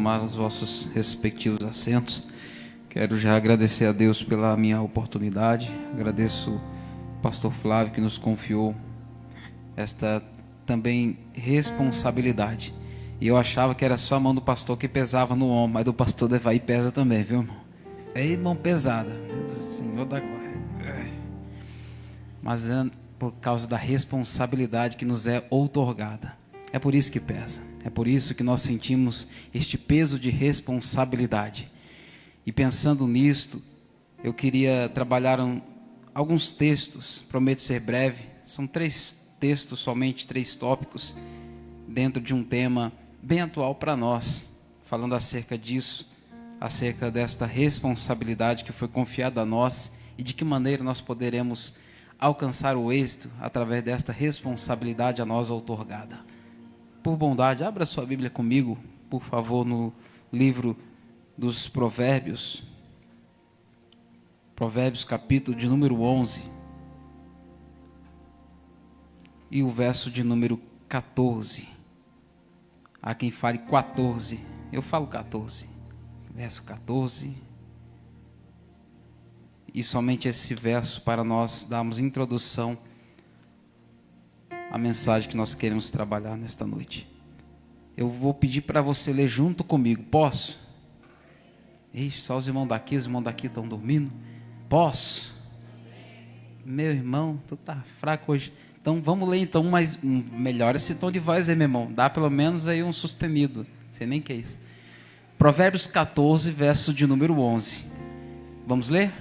tomar os vossos respectivos assentos. Quero já agradecer a Deus pela minha oportunidade. Agradeço o pastor Flávio que nos confiou esta também responsabilidade. E eu achava que era só a mão do pastor que pesava no ombro, mas do pastor Devaí pesa também, viu, irmão? É mão pesada, Senhor da glória. Mas é por causa da responsabilidade que nos é outorgada. É por isso que pesa. É por isso que nós sentimos este peso de responsabilidade. E pensando nisto, eu queria trabalhar alguns textos. Prometo ser breve. São 3 textos, somente 3 tópicos, dentro de um tema bem atual para nós, falando acerca disso, acerca desta responsabilidade que foi confiada a nós e de que maneira nós poderemos alcançar o êxito através desta responsabilidade a nós outorgada. Por bondade, abra sua Bíblia comigo, por favor, no livro dos Provérbios. Provérbios, capítulo de número 11. E o verso de número 14. Há quem fale 14. Eu falo 14. Verso 14. E somente esse verso para nós darmos introdução à mensagem que nós queremos trabalhar nesta noite. Eu vou pedir para você ler junto comigo. Posso? Ixi, só os irmãos daqui estão dormindo. Posso? Meu irmão, tu tá fraco hoje. Então vamos ler então, mas melhora esse tom de voz aí, meu irmão. Dá pelo menos aí um sustenido. Sei nem o que é isso. Provérbios 14, verso de número 11. Vamos ler?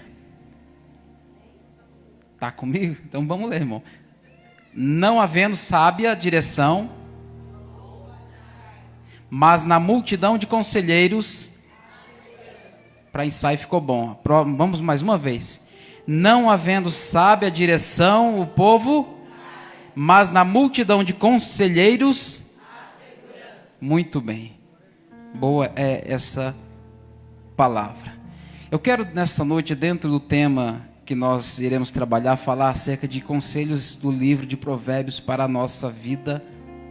Tá comigo? Então vamos ler, irmão. Não havendo sábia direção, mas na multidão de conselheiros, para ensaio ficou bom. Vamos mais uma vez. Não havendo sábia direção, o povo, mas na multidão de conselheiros, muito bem. Boa é essa palavra. Eu quero nessa noite, dentro do tema que nós iremos trabalhar, falar acerca de conselhos do livro de Provérbios para a nossa vida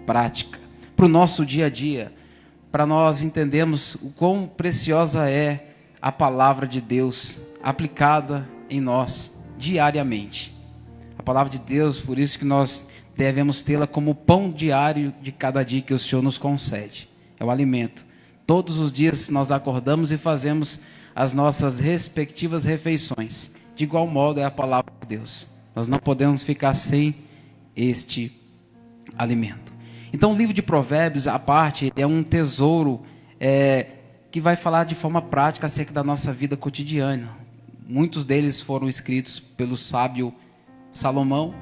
prática, para o nosso dia a dia, para nós entendermos o quão preciosa é a palavra de Deus aplicada em nós diariamente. A palavra de Deus, por isso que nós devemos tê-la como pão diário de cada dia que o Senhor nos concede. É o alimento. Todos os dias nós acordamos e fazemos as nossas respectivas refeições. De igual modo é a palavra de Deus. Nós não podemos ficar sem este alimento. Então o livro de Provérbios, à parte, é um tesouro que vai falar de forma prática acerca da nossa vida cotidiana. Muitos deles foram escritos pelo sábio Salomão.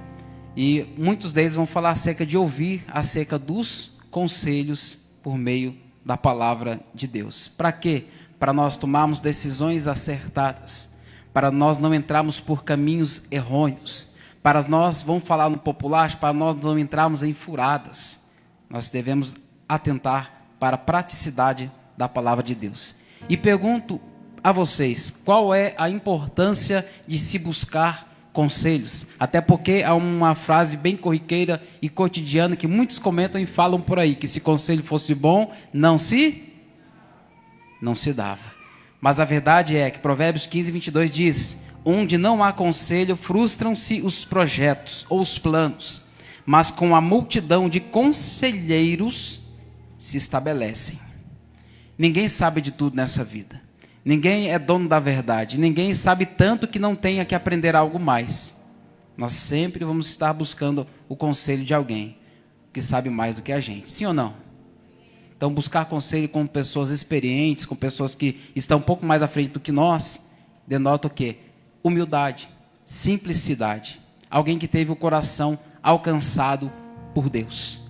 E muitos deles vão falar acerca de ouvir, acerca dos conselhos por meio da palavra de Deus. Para quê? Para nós tomarmos decisões acertadas. Para nós não entrarmos por caminhos errôneos. Para nós, vamos falar no popular, para nós não entrarmos em furadas. Nós devemos atentar para a praticidade da palavra de Deus. E pergunto a vocês, qual é a importância de se buscar conselhos? Até porque há uma frase bem corriqueira e cotidiana que muitos comentam e falam por aí, que se conselho fosse bom, não se dava. Mas a verdade é que Provérbios 15, 22 diz: onde não há conselho, frustram-se os projetos ou os planos, mas com a multidão de conselheiros se estabelecem. Ninguém sabe de tudo nessa vida. Ninguém é dono da verdade. Ninguém sabe tanto que não tenha que aprender algo mais. Nós sempre vamos estar buscando o conselho de alguém que sabe mais do que a gente. Sim ou não? Então, buscar conselho com pessoas experientes, com pessoas que estão um pouco mais à frente do que nós, denota o quê? Humildade, simplicidade. Alguém que teve o coração alcançado por Deus.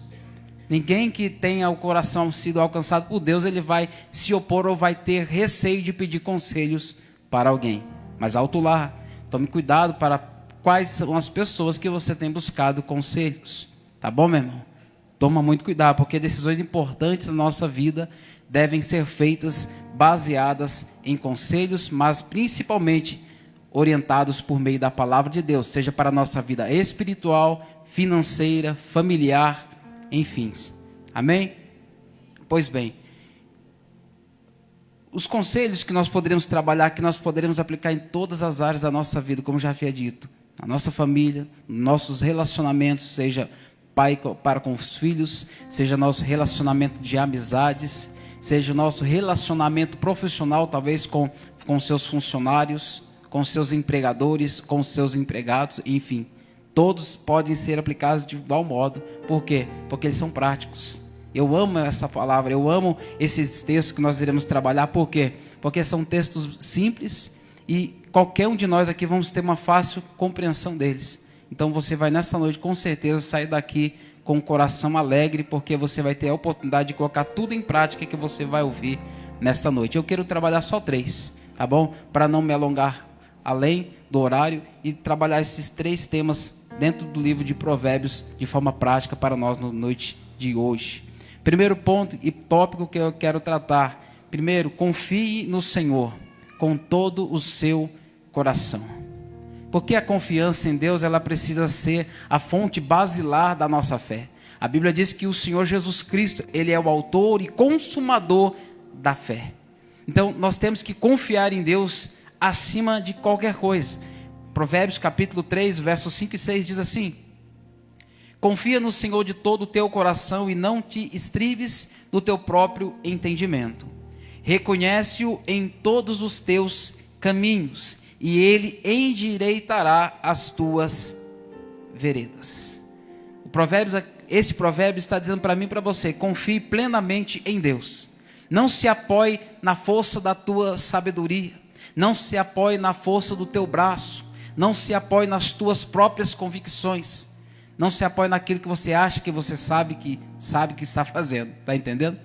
Ninguém que tenha o coração sido alcançado por Deus, ele vai se opor ou vai ter receio de pedir conselhos para alguém. Mas alto lá, tome cuidado para quais são as pessoas que você tem buscado conselhos. Tá bom, meu irmão? Toma muito cuidado, porque decisões importantes na nossa vida devem ser feitas baseadas em conselhos, mas principalmente orientados por meio da palavra de Deus, seja para a nossa vida espiritual, financeira, familiar, enfim. Amém? Pois bem, os conselhos que nós poderemos trabalhar, que nós poderemos aplicar em todas as áreas da nossa vida, como já havia dito, na nossa família, nossos relacionamentos, seja pai para com os filhos, seja nosso relacionamento de amizades, seja nosso relacionamento profissional, talvez com seus funcionários, com seus empregadores, com seus empregados, enfim. Todos podem ser aplicados de igual modo. Por quê? Porque eles são práticos. Eu amo essa palavra, eu amo esses textos que nós iremos trabalhar. Por quê? Porque são textos simples e qualquer um de nós aqui vamos ter uma fácil compreensão deles. Então você vai nessa noite com certeza sair daqui com o coração alegre, porque você vai ter a oportunidade de colocar tudo em prática que você vai ouvir nessa noite. Eu quero trabalhar só 3, tá bom? Para não me alongar além do horário e trabalhar esses 3 temas dentro do livro de Provérbios de forma prática para nós na noite de hoje. Primeiro ponto e tópico que eu quero tratar. Primeiro, confie no Senhor com todo o seu coração. Porque a confiança em Deus, ela precisa ser a fonte basilar da nossa fé. A Bíblia diz que o Senhor Jesus Cristo, Ele é o autor e consumador da fé. Então, nós temos que confiar em Deus acima de qualquer coisa. Provérbios capítulo 3, versos 5 e 6 diz assim: confia no Senhor de todo o teu coração e não te estribes no teu próprio entendimento. Reconhece-o em todos os teus caminhos e Ele endireitará as tuas veredas. Esse provérbio está dizendo para mim e para você: confie plenamente em Deus. Não se apoie na força da tua sabedoria. Não se apoie na força do teu braço. Não se apoie nas tuas próprias convicções. Não se apoie naquilo que você acha que você sabe que está fazendo. Está entendendo?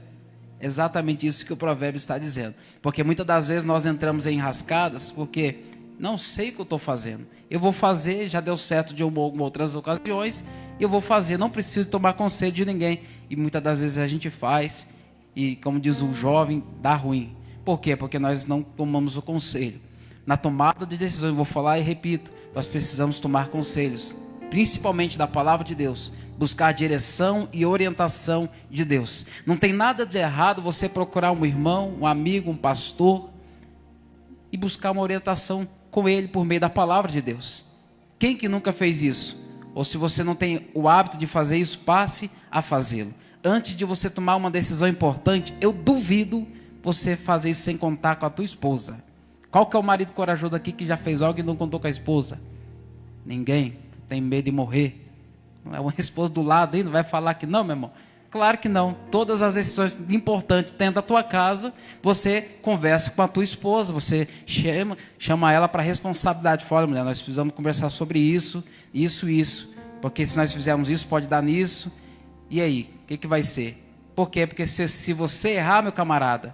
Exatamente isso que o provérbio está dizendo. Porque muitas das vezes nós entramos em enrascadas porque não sei o que eu estou fazendo. Eu vou fazer, já deu certo de outras ocasiões, eu vou fazer, não preciso tomar conselho de ninguém. E muitas das vezes a gente faz, e como diz o jovem, dá ruim. Por quê? Porque nós não tomamos o conselho. Na tomada de decisões, eu vou falar e repito, nós precisamos tomar conselhos, principalmente da palavra de Deus, buscar direção e orientação de Deus. Não tem nada de errado você procurar um irmão, um amigo, um pastor e buscar uma orientação com ele por meio da palavra de Deus. Quem que nunca fez isso? Ou se você não tem o hábito de fazer isso, passe a fazê-lo. Antes de você tomar uma decisão importante, eu duvido você fazer isso sem contar com a tua esposa. Qual que é o marido corajoso aqui que já fez algo e não contou com a esposa? Ninguém. Tem medo de morrer. Não é uma esposa do lado aí, não vai falar que não, meu irmão? Claro que não. Todas as decisões importantes dentro da tua casa, você conversa com a tua esposa, você chama ela para responsabilidade. Fala, mulher, nós precisamos conversar sobre isso, porque se nós fizermos isso, pode dar nisso. E aí, o que vai ser? Por quê? Porque se você errar, meu camarada,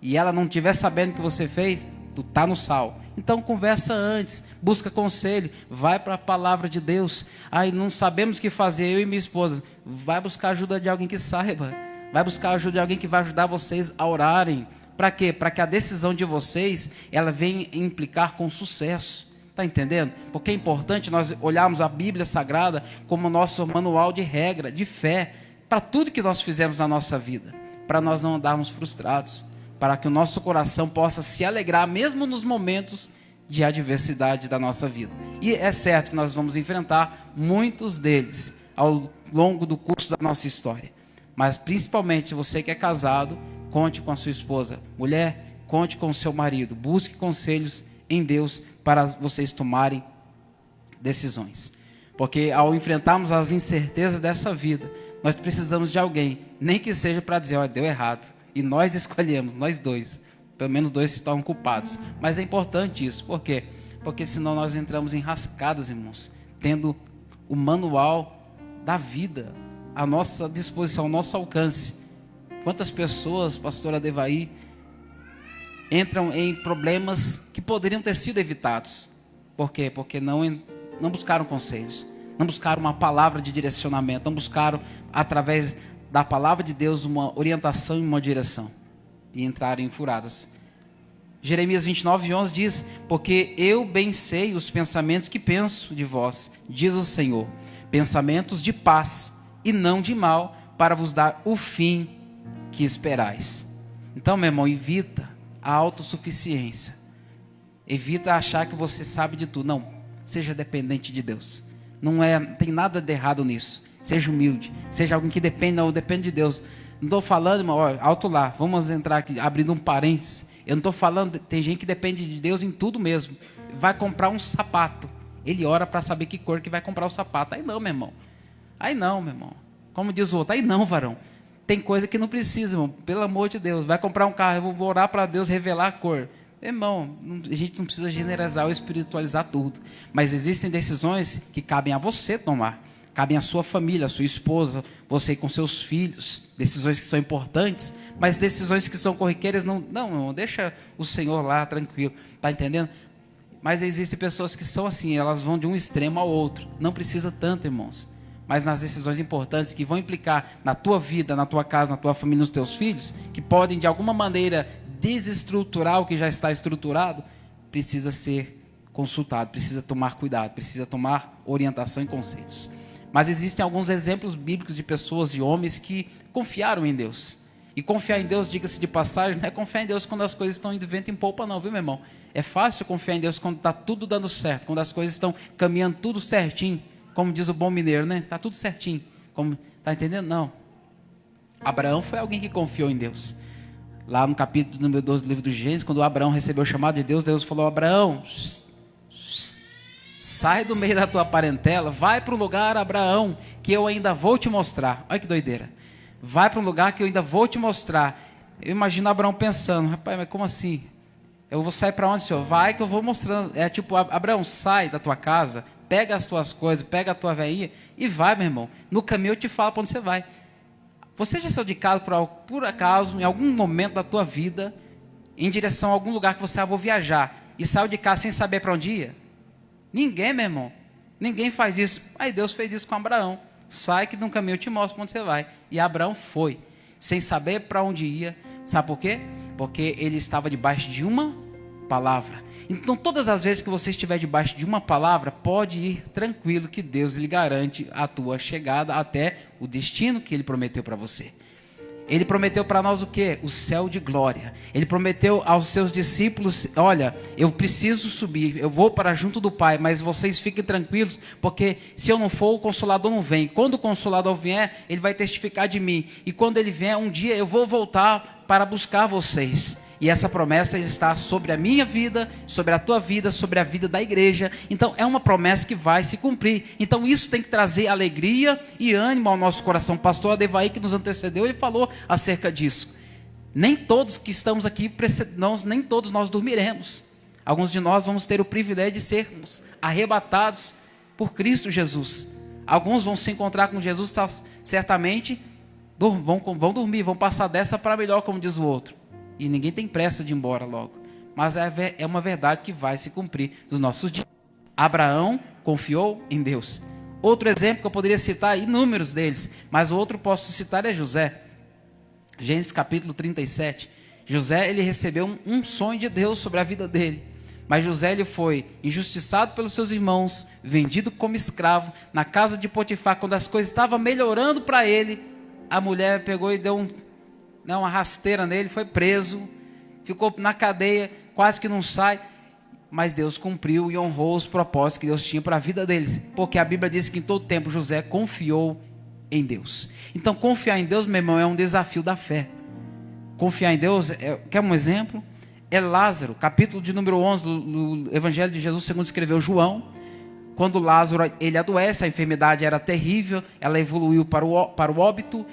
e ela não estiver sabendo o que você fez, tu tá no sal. Então conversa antes, busca conselho, vai para a palavra de Deus. Aí não sabemos o que fazer, eu e minha esposa. Vai buscar ajuda de alguém que saiba. Vai buscar ajuda de alguém que vai ajudar vocês a orarem. Para quê? Para que a decisão de vocês, ela venha implicar com sucesso. Está entendendo? Porque é importante nós olharmos a Bíblia Sagrada como nosso manual de regra, de fé, para tudo que nós fizemos na nossa vida. Para nós não andarmos frustrados. Para que o nosso coração possa se alegrar, mesmo nos momentos de adversidade da nossa vida. E é certo que nós vamos enfrentar muitos deles ao longo do curso da nossa história. Mas principalmente você que é casado, conte com a sua esposa. Mulher, conte com o seu marido. Busque conselhos em Deus para vocês tomarem decisões. Porque ao enfrentarmos as incertezas dessa vida, nós precisamos de alguém, nem que seja para dizer, olha, deu errado. E nós escolhemos, nós dois. Pelo menos 2 se tornam culpados. Mas é importante isso. Por quê? Porque senão nós entramos em rascadas, irmãos. Tendo o manual da vida à nossa disposição, ao nosso alcance. Quantas pessoas, pastora Devaí, entram em problemas que poderiam ter sido evitados. Por quê? Porque não buscaram conselhos. Não buscaram uma palavra de direcionamento. Não buscaram, através da palavra de Deus, uma orientação e uma direção, e entraram em furadas. Jeremias 29:11 diz: porque eu bem sei os pensamentos que penso de vós, diz o Senhor, pensamentos de paz e não de mal, para vos dar o fim que esperais. Então, meu irmão, evita a autossuficiência. Evita achar que você sabe de tudo. Não, seja dependente de Deus. Não tem nada de errado nisso. Seja humilde, seja alguém que depende de Deus. Não estou falando, irmão, ó, alto lá, vamos entrar aqui, abrindo um parênteses. Eu não estou falando, tem gente que depende de Deus em tudo mesmo. Vai comprar um sapato, ele ora para saber que cor que vai comprar o sapato. Aí não, meu irmão. Aí não, meu irmão. Como diz o outro, aí não, varão. Tem coisa que não precisa, irmão, pelo amor de Deus. Vai comprar um carro, eu vou orar para Deus revelar a cor. Irmão, a gente não precisa generalizar ou espiritualizar tudo. Mas existem decisões que cabem a você tomar. Cabem à sua família, à sua esposa, você com seus filhos. Decisões que são importantes, mas decisões que são corriqueiras, não, irmão, deixa o Senhor lá tranquilo. Está entendendo? Mas existem pessoas que são assim, elas vão de um extremo ao outro. Não precisa tanto, irmãos. Mas nas decisões importantes que vão implicar na tua vida, na tua casa, na tua família, nos teus filhos, que podem de alguma maneira desestruturar o que já está estruturado, precisa ser consultado, precisa tomar cuidado, precisa tomar orientação e conselhos. Mas existem alguns exemplos bíblicos de pessoas e homens que confiaram em Deus. E confiar em Deus, diga-se de passagem, não é confiar em Deus quando as coisas estão indo de vento em polpa não, viu, meu irmão? É fácil confiar em Deus quando está tudo dando certo, quando as coisas estão caminhando tudo certinho, como diz o bom mineiro, né? Está tudo certinho. Está entendendo? Não. Abraão foi alguém que confiou em Deus. Lá no capítulo número 12 do livro do Gênesis, quando Abraão recebeu o chamado de Deus, Deus falou: Abraão, sai do meio da tua parentela, vai para um lugar, Abraão, que eu ainda vou te mostrar. Olha que doideira. Vai para um lugar que eu ainda vou te mostrar. Eu imagino Abraão pensando: rapaz, mas como assim? Eu vou sair para onde, senhor? Vai que eu vou mostrando. É tipo, Abraão, sai da tua casa, pega as tuas coisas, pega a tua velhinha e vai, meu irmão. No caminho eu te falo para onde você vai. Você já saiu de casa por acaso, em algum momento da tua vida, em direção a algum lugar que você vou viajar, e saiu de casa sem saber para onde ia? Ninguém, meu irmão. Ninguém faz isso. Aí Deus fez isso com Abraão. Sai que no caminho eu te mostro para onde você vai. E Abraão foi, sem saber para onde ia. Sabe por quê? Porque ele estava debaixo de uma palavra. Então, todas as vezes que você estiver debaixo de uma palavra, pode ir tranquilo que Deus lhe garante a tua chegada até o destino que Ele prometeu para você. Ele prometeu para nós o quê? O céu de glória. Ele prometeu aos seus discípulos: olha, eu preciso subir, eu vou para junto do Pai, mas vocês fiquem tranquilos, porque se eu não for, o Consolador não vem. Quando o Consolador vier, ele vai testificar de mim. E quando ele vier, um dia eu vou voltar para buscar vocês. E essa promessa está sobre a minha vida, sobre a tua vida, sobre a vida da igreja. Então é uma promessa que vai se cumprir. Então isso tem que trazer alegria e ânimo ao nosso coração. O pastor Adevaí, que nos antecedeu, ele falou acerca disso. Nem todos que estamos aqui, nem todos nós dormiremos. Alguns de nós vamos ter o privilégio de sermos arrebatados por Cristo Jesus. Alguns vão se encontrar com Jesus, certamente vão dormir, vão passar dessa para melhor, como diz o outro. E ninguém tem pressa de ir embora logo. Mas é uma verdade que vai se cumprir nos nossos dias. Abraão confiou em Deus. Outro exemplo que eu poderia citar, inúmeros deles, mas o outro que posso citar é José. Gênesis capítulo 37. José, ele recebeu um sonho de Deus sobre a vida dele. Mas José, ele foi injustiçado pelos seus irmãos, vendido como escravo, na casa de Potifar. Quando as coisas estavam melhorando para ele, a mulher pegou e deu uma rasteira nele, foi preso, ficou na cadeia, quase que não sai, mas Deus cumpriu e honrou os propósitos que Deus tinha para a vida deles, porque a Bíblia diz que em todo tempo José confiou em Deus. Então confiar em Deus, meu irmão, é um desafio da fé. Confiar em Deus, quer um exemplo? É Lázaro, capítulo de número 11 do Evangelho de Jesus, segundo escreveu João. Quando Lázaro, ele adoece, a enfermidade era terrível, ela evoluiu para o óbito.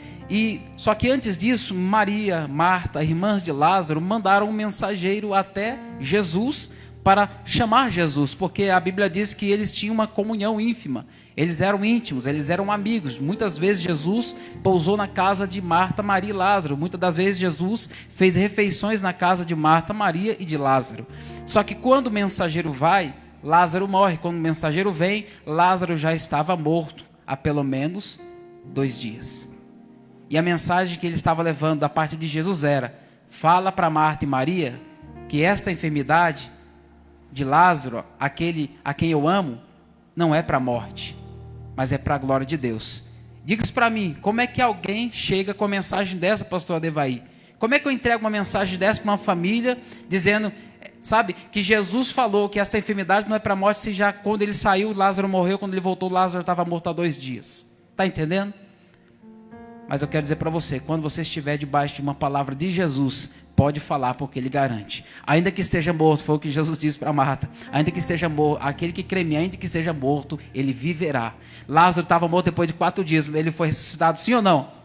Só que antes disso, Maria, Marta, irmãs de Lázaro, mandaram um mensageiro até Jesus para chamar Jesus, porque a Bíblia diz que eles tinham uma comunhão ínfima, eles eram íntimos, eles eram amigos. Muitas vezes Jesus pousou na casa de Marta, Maria e Lázaro. Muitas das vezes Jesus fez refeições na casa de Marta, Maria e de Lázaro. Só que quando o mensageiro vai, Lázaro morre. Quando o mensageiro vem, Lázaro já estava morto há pelo menos 2 dias. E a mensagem que ele estava levando da parte de Jesus era: fala para Marta e Maria que esta enfermidade de Lázaro, aquele a quem eu amo, não é para a morte, mas é para a glória de Deus. Diga isso para mim, como é que alguém chega com a mensagem dessa, pastor Adevaí? Como é que eu entrego uma mensagem dessa para uma família, dizendo, sabe, que Jesus falou que esta enfermidade não é para a morte, se já quando ele saiu, Lázaro morreu, quando ele voltou, Lázaro estava morto há 2 dias. Está entendendo? Mas eu quero dizer para você, quando você estiver debaixo de uma palavra de Jesus, pode falar, porque ele garante. Ainda que esteja morto, foi o que Jesus disse para Marta, ainda que esteja morto, aquele que crê em mim, ainda que esteja morto, ele viverá. Lázaro estava morto depois de 4 dias, ele foi ressuscitado, sim ou não?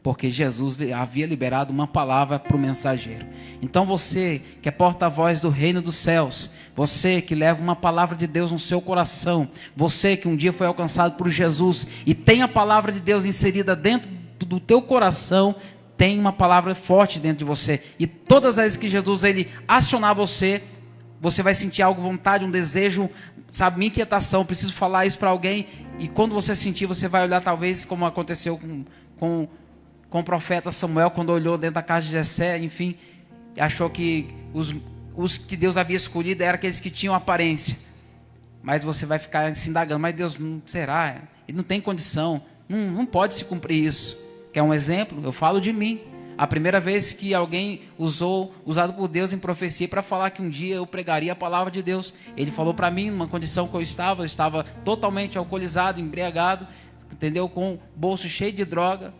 Porque Jesus havia liberado uma palavra para o mensageiro. Então você que é porta-voz do reino dos céus, você que leva uma palavra de Deus no seu coração, você que um dia foi alcançado por Jesus e tem a palavra de Deus inserida dentro do teu coração, tem uma palavra forte dentro de você. E todas as vezes que Jesus ele acionar você, você vai sentir algo, vontade, um desejo, sabe, uma inquietação, preciso falar isso para alguém. E quando você sentir, você vai olhar talvez como aconteceu com o profeta Samuel, quando olhou dentro da casa de Jessé, enfim, achou que os que Deus havia escolhido eram aqueles que tinham aparência. Mas você vai ficar se indagando, mas Deus, será? Ele não tem condição, não pode se cumprir isso. Quer um exemplo? Eu falo de mim. A primeira vez que alguém usado por Deus em profecia para falar que um dia eu pregaria a palavra de Deus, ele falou para mim, numa condição que eu estava totalmente alcoolizado, embriagado, entendeu? Com o bolso cheio de droga.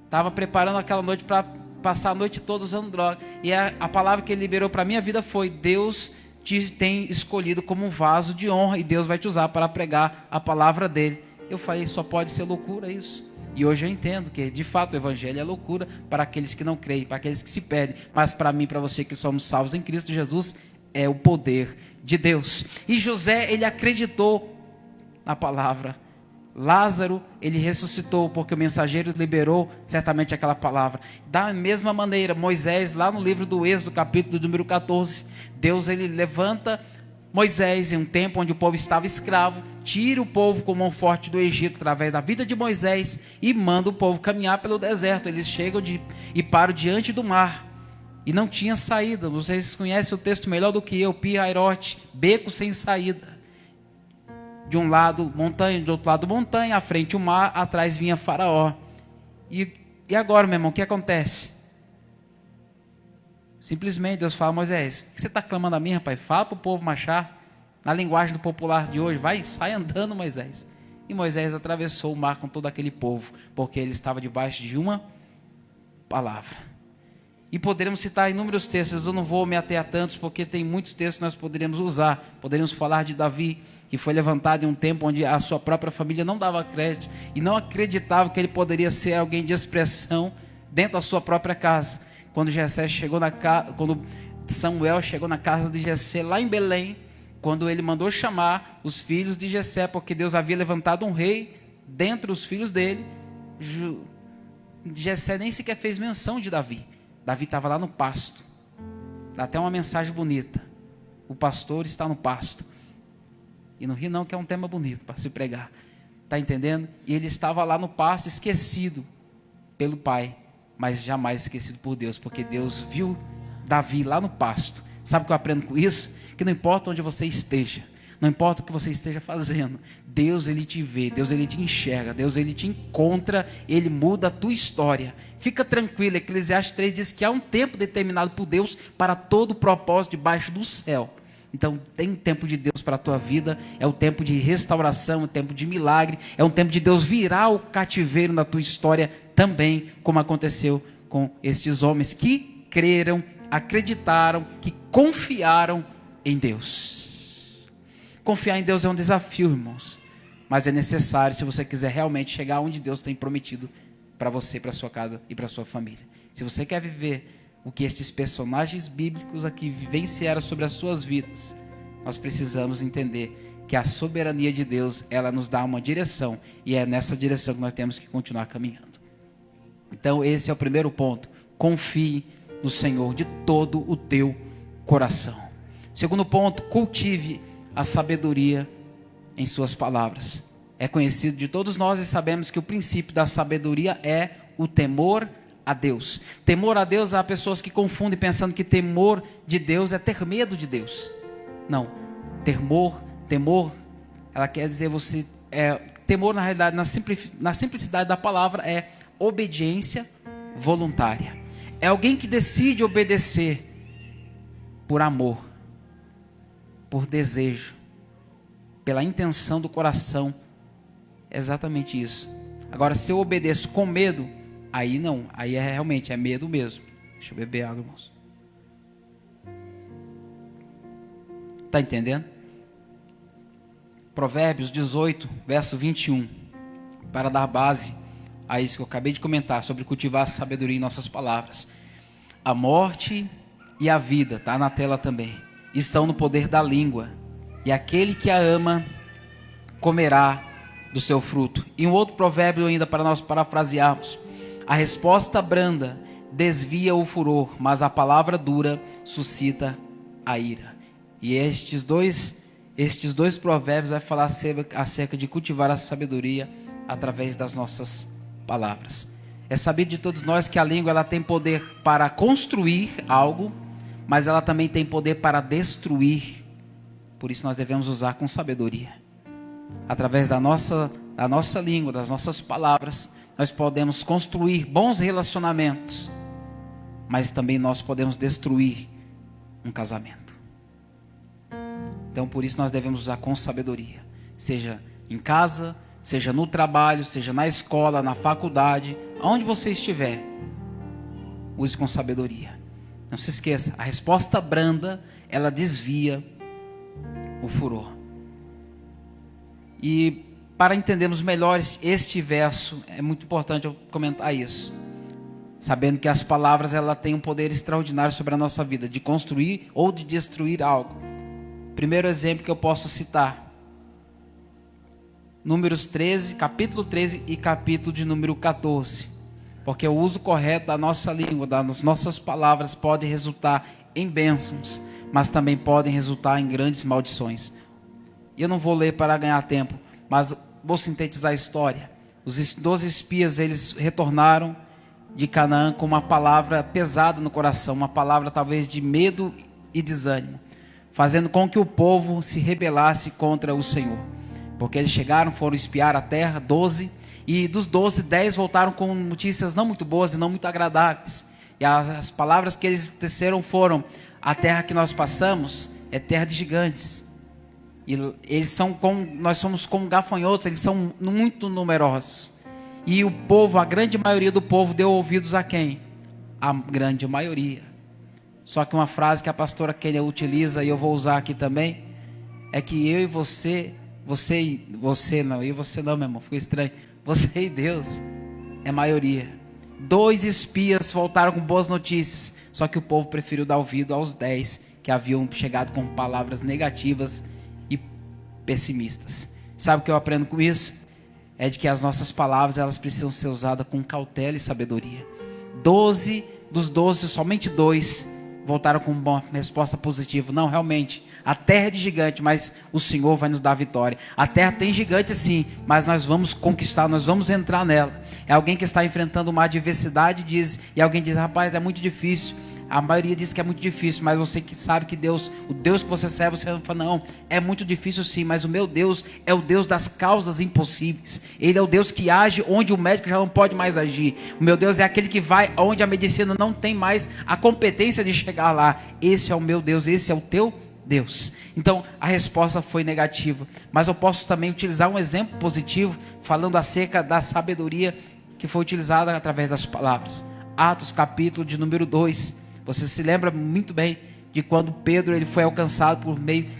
Estava preparando aquela noite para passar a noite toda usando droga. E a palavra que ele liberou para a minha vida foi: Deus te tem escolhido como um vaso de honra e Deus vai te usar para pregar a palavra dele. Eu falei, só pode ser loucura isso. E hoje eu entendo que de fato o evangelho é loucura para aqueles que não creem, para aqueles que se perdem. Mas para mim e para você que somos salvos em Cristo Jesus, é o poder de Deus. E José, ele acreditou na palavra. Lázaro, ele ressuscitou, porque o mensageiro liberou certamente aquela palavra. Da mesma maneira, Moisés, lá no livro do Êxodo, capítulo número 14, Deus ele levanta Moisés em um tempo onde o povo estava escravo, tira o povo com mão forte do Egito através da vida de Moisés e manda o povo caminhar pelo deserto. Eles chegam e param diante do mar e não tinha saída. Vocês conhecem o texto melhor do que eu, Pi-Hairote, beco sem saída. De um lado montanha, do outro lado montanha, à frente o mar, atrás vinha Faraó. E agora, meu irmão, o que acontece? Simplesmente Deus fala: Moisés, por que você está clamando a mim, rapaz? Fala para o povo marchar. Na linguagem do popular de hoje, sai andando, Moisés. E Moisés atravessou o mar com todo aquele povo, porque ele estava debaixo de uma palavra. E poderemos citar inúmeros textos, eu não vou me ater a tantos, porque tem muitos textos que nós poderíamos usar. Poderíamos falar de Davi, que foi levantado em um tempo onde a sua própria família não dava crédito e não acreditava que ele poderia ser alguém de expressão dentro da sua própria casa. Quando quando Samuel chegou na casa de Jessé lá em Belém, quando ele mandou chamar os filhos de Jessé, porque Deus havia levantado um rei dentre os filhos dele, Jessé nem sequer fez menção de Davi. Davi estava lá no pasto. Dá até uma mensagem bonita: o pastor está no pasto. E não ri não, que é um tema bonito para se pregar. Está entendendo? E ele estava lá no pasto, esquecido pelo pai, mas jamais esquecido por Deus, porque Deus viu Davi lá no pasto. Sabe o que eu aprendo com isso? Que não importa onde você esteja, não importa o que você esteja fazendo, Deus ele te vê, Deus ele te enxerga, Deus ele te encontra, ele muda a tua história. Fica tranquilo, Eclesiastes 3 diz que há um tempo determinado por Deus para todo propósito debaixo do céu. Então tem tempo de Deus para a tua vida, é o tempo de restauração, é o tempo de milagre, é um tempo de Deus virar o cativeiro na tua história também, como aconteceu com estes homens que creram, acreditaram, que confiaram em Deus. Confiar em Deus é um desafio, irmãos, mas é necessário se você quiser realmente chegar onde Deus tem prometido para você, para sua casa e para sua família. Se você quer viver o que estes personagens bíblicos aqui vivenciaram sobre as suas vidas, nós precisamos entender que a soberania de Deus, ela nos dá uma direção, e é nessa direção que nós temos que continuar caminhando. Então esse é o primeiro ponto: confie no Senhor de todo o teu coração. Segundo ponto: cultive a sabedoria em suas palavras. É conhecido de todos nós e sabemos que o princípio da sabedoria é o temor a Deus. Temor a Deus, há pessoas que confundem pensando que temor de Deus é ter medo de Deus. Não, temor, ela quer dizer temor na realidade, na simplicidade da palavra, é obediência voluntária. É alguém que decide obedecer por amor, por desejo, pela intenção do coração. É exatamente isso. Agora, se eu obedeço com medo, aí não, aí realmente é medo mesmo. Deixa eu beber água, irmãos. Está entendendo? Provérbios 18, verso 21, para dar base a isso que eu acabei de comentar, sobre cultivar a sabedoria em nossas palavras. A morte e a vida, está na tela também, estão no poder da língua, e aquele que a ama comerá do seu fruto. E um outro provérbio ainda para nós parafrasearmos: a resposta branda desvia o furor, mas a palavra dura suscita a ira. E estes dois provérbios vai falar acerca de cultivar a sabedoria através das nossas palavras. É sabido de todos nós que a língua ela tem poder para construir algo, mas ela também tem poder para destruir. Por isso nós devemos usar com sabedoria. Através da nossa língua, das nossas palavras, nós podemos construir bons relacionamentos, mas também nós podemos destruir um casamento. Então por isso nós devemos usar com sabedoria, seja em casa, seja no trabalho, seja na escola, na faculdade, aonde você estiver, use com sabedoria. Não se esqueça, a resposta branda, ela desvia o furor. E para entendermos melhor este verso, é muito importante eu comentar isso, sabendo que as palavras ela têm um poder extraordinário sobre a nossa vida, de construir ou de destruir algo. Primeiro exemplo que eu posso citar, Números 13, capítulo 13 e capítulo de número 14. Porque o uso correto da nossa língua, das nossas palavras, pode resultar em bênçãos, mas também podem resultar em grandes maldições. E eu não vou ler para ganhar tempo, mas vou sintetizar a história. Os 12 espias, eles retornaram de Canaã com uma palavra pesada no coração, uma palavra talvez de medo e desânimo, fazendo com que o povo se rebelasse contra o Senhor. Porque eles chegaram, foram espiar a terra, 12, e dos 12, 10 voltaram com notícias não muito boas e não muito agradáveis. E as palavras que eles teceram foram: a terra que nós passamos é terra de gigantes. E eles são nós somos como gafanhotos, eles são muito numerosos. E o povo, a grande maioria do povo, deu ouvidos a quem? A grande maioria. Só que uma frase que a pastora Kênia utiliza, e eu vou usar aqui também, é que eu e você não, meu irmão, ficou estranho. Você e Deus é maioria. 2 espias voltaram com boas notícias, só que o povo preferiu dar ouvido aos 10 que haviam chegado com palavras negativas e pessimistas. Sabe o que eu aprendo com isso? É de que as nossas palavras elas precisam ser usadas com cautela e sabedoria. 12 dos 12, somente 2 voltaram com uma resposta positiva. Não, realmente, a terra é de gigante, mas o Senhor vai nos dar a vitória. A terra tem gigante sim, mas nós vamos conquistar, nós vamos entrar nela. É alguém que está enfrentando uma adversidade, e alguém diz: rapaz, é muito difícil. A maioria diz que é muito difícil, mas você que sabe que Deus, o Deus que você serve, você fala: não, é muito difícil sim, mas o meu Deus é o Deus das causas impossíveis. Ele é o Deus que age onde o médico já não pode mais agir. O meu Deus é aquele que vai onde a medicina não tem mais a competência de chegar lá. Esse é o meu Deus, esse é o teu Deus. Então a resposta foi negativa, mas eu posso também utilizar um exemplo positivo, falando acerca da sabedoria que foi utilizada através das palavras. Atos capítulo de número 2. Você se lembra muito bem de quando Pedro ele foi alcançado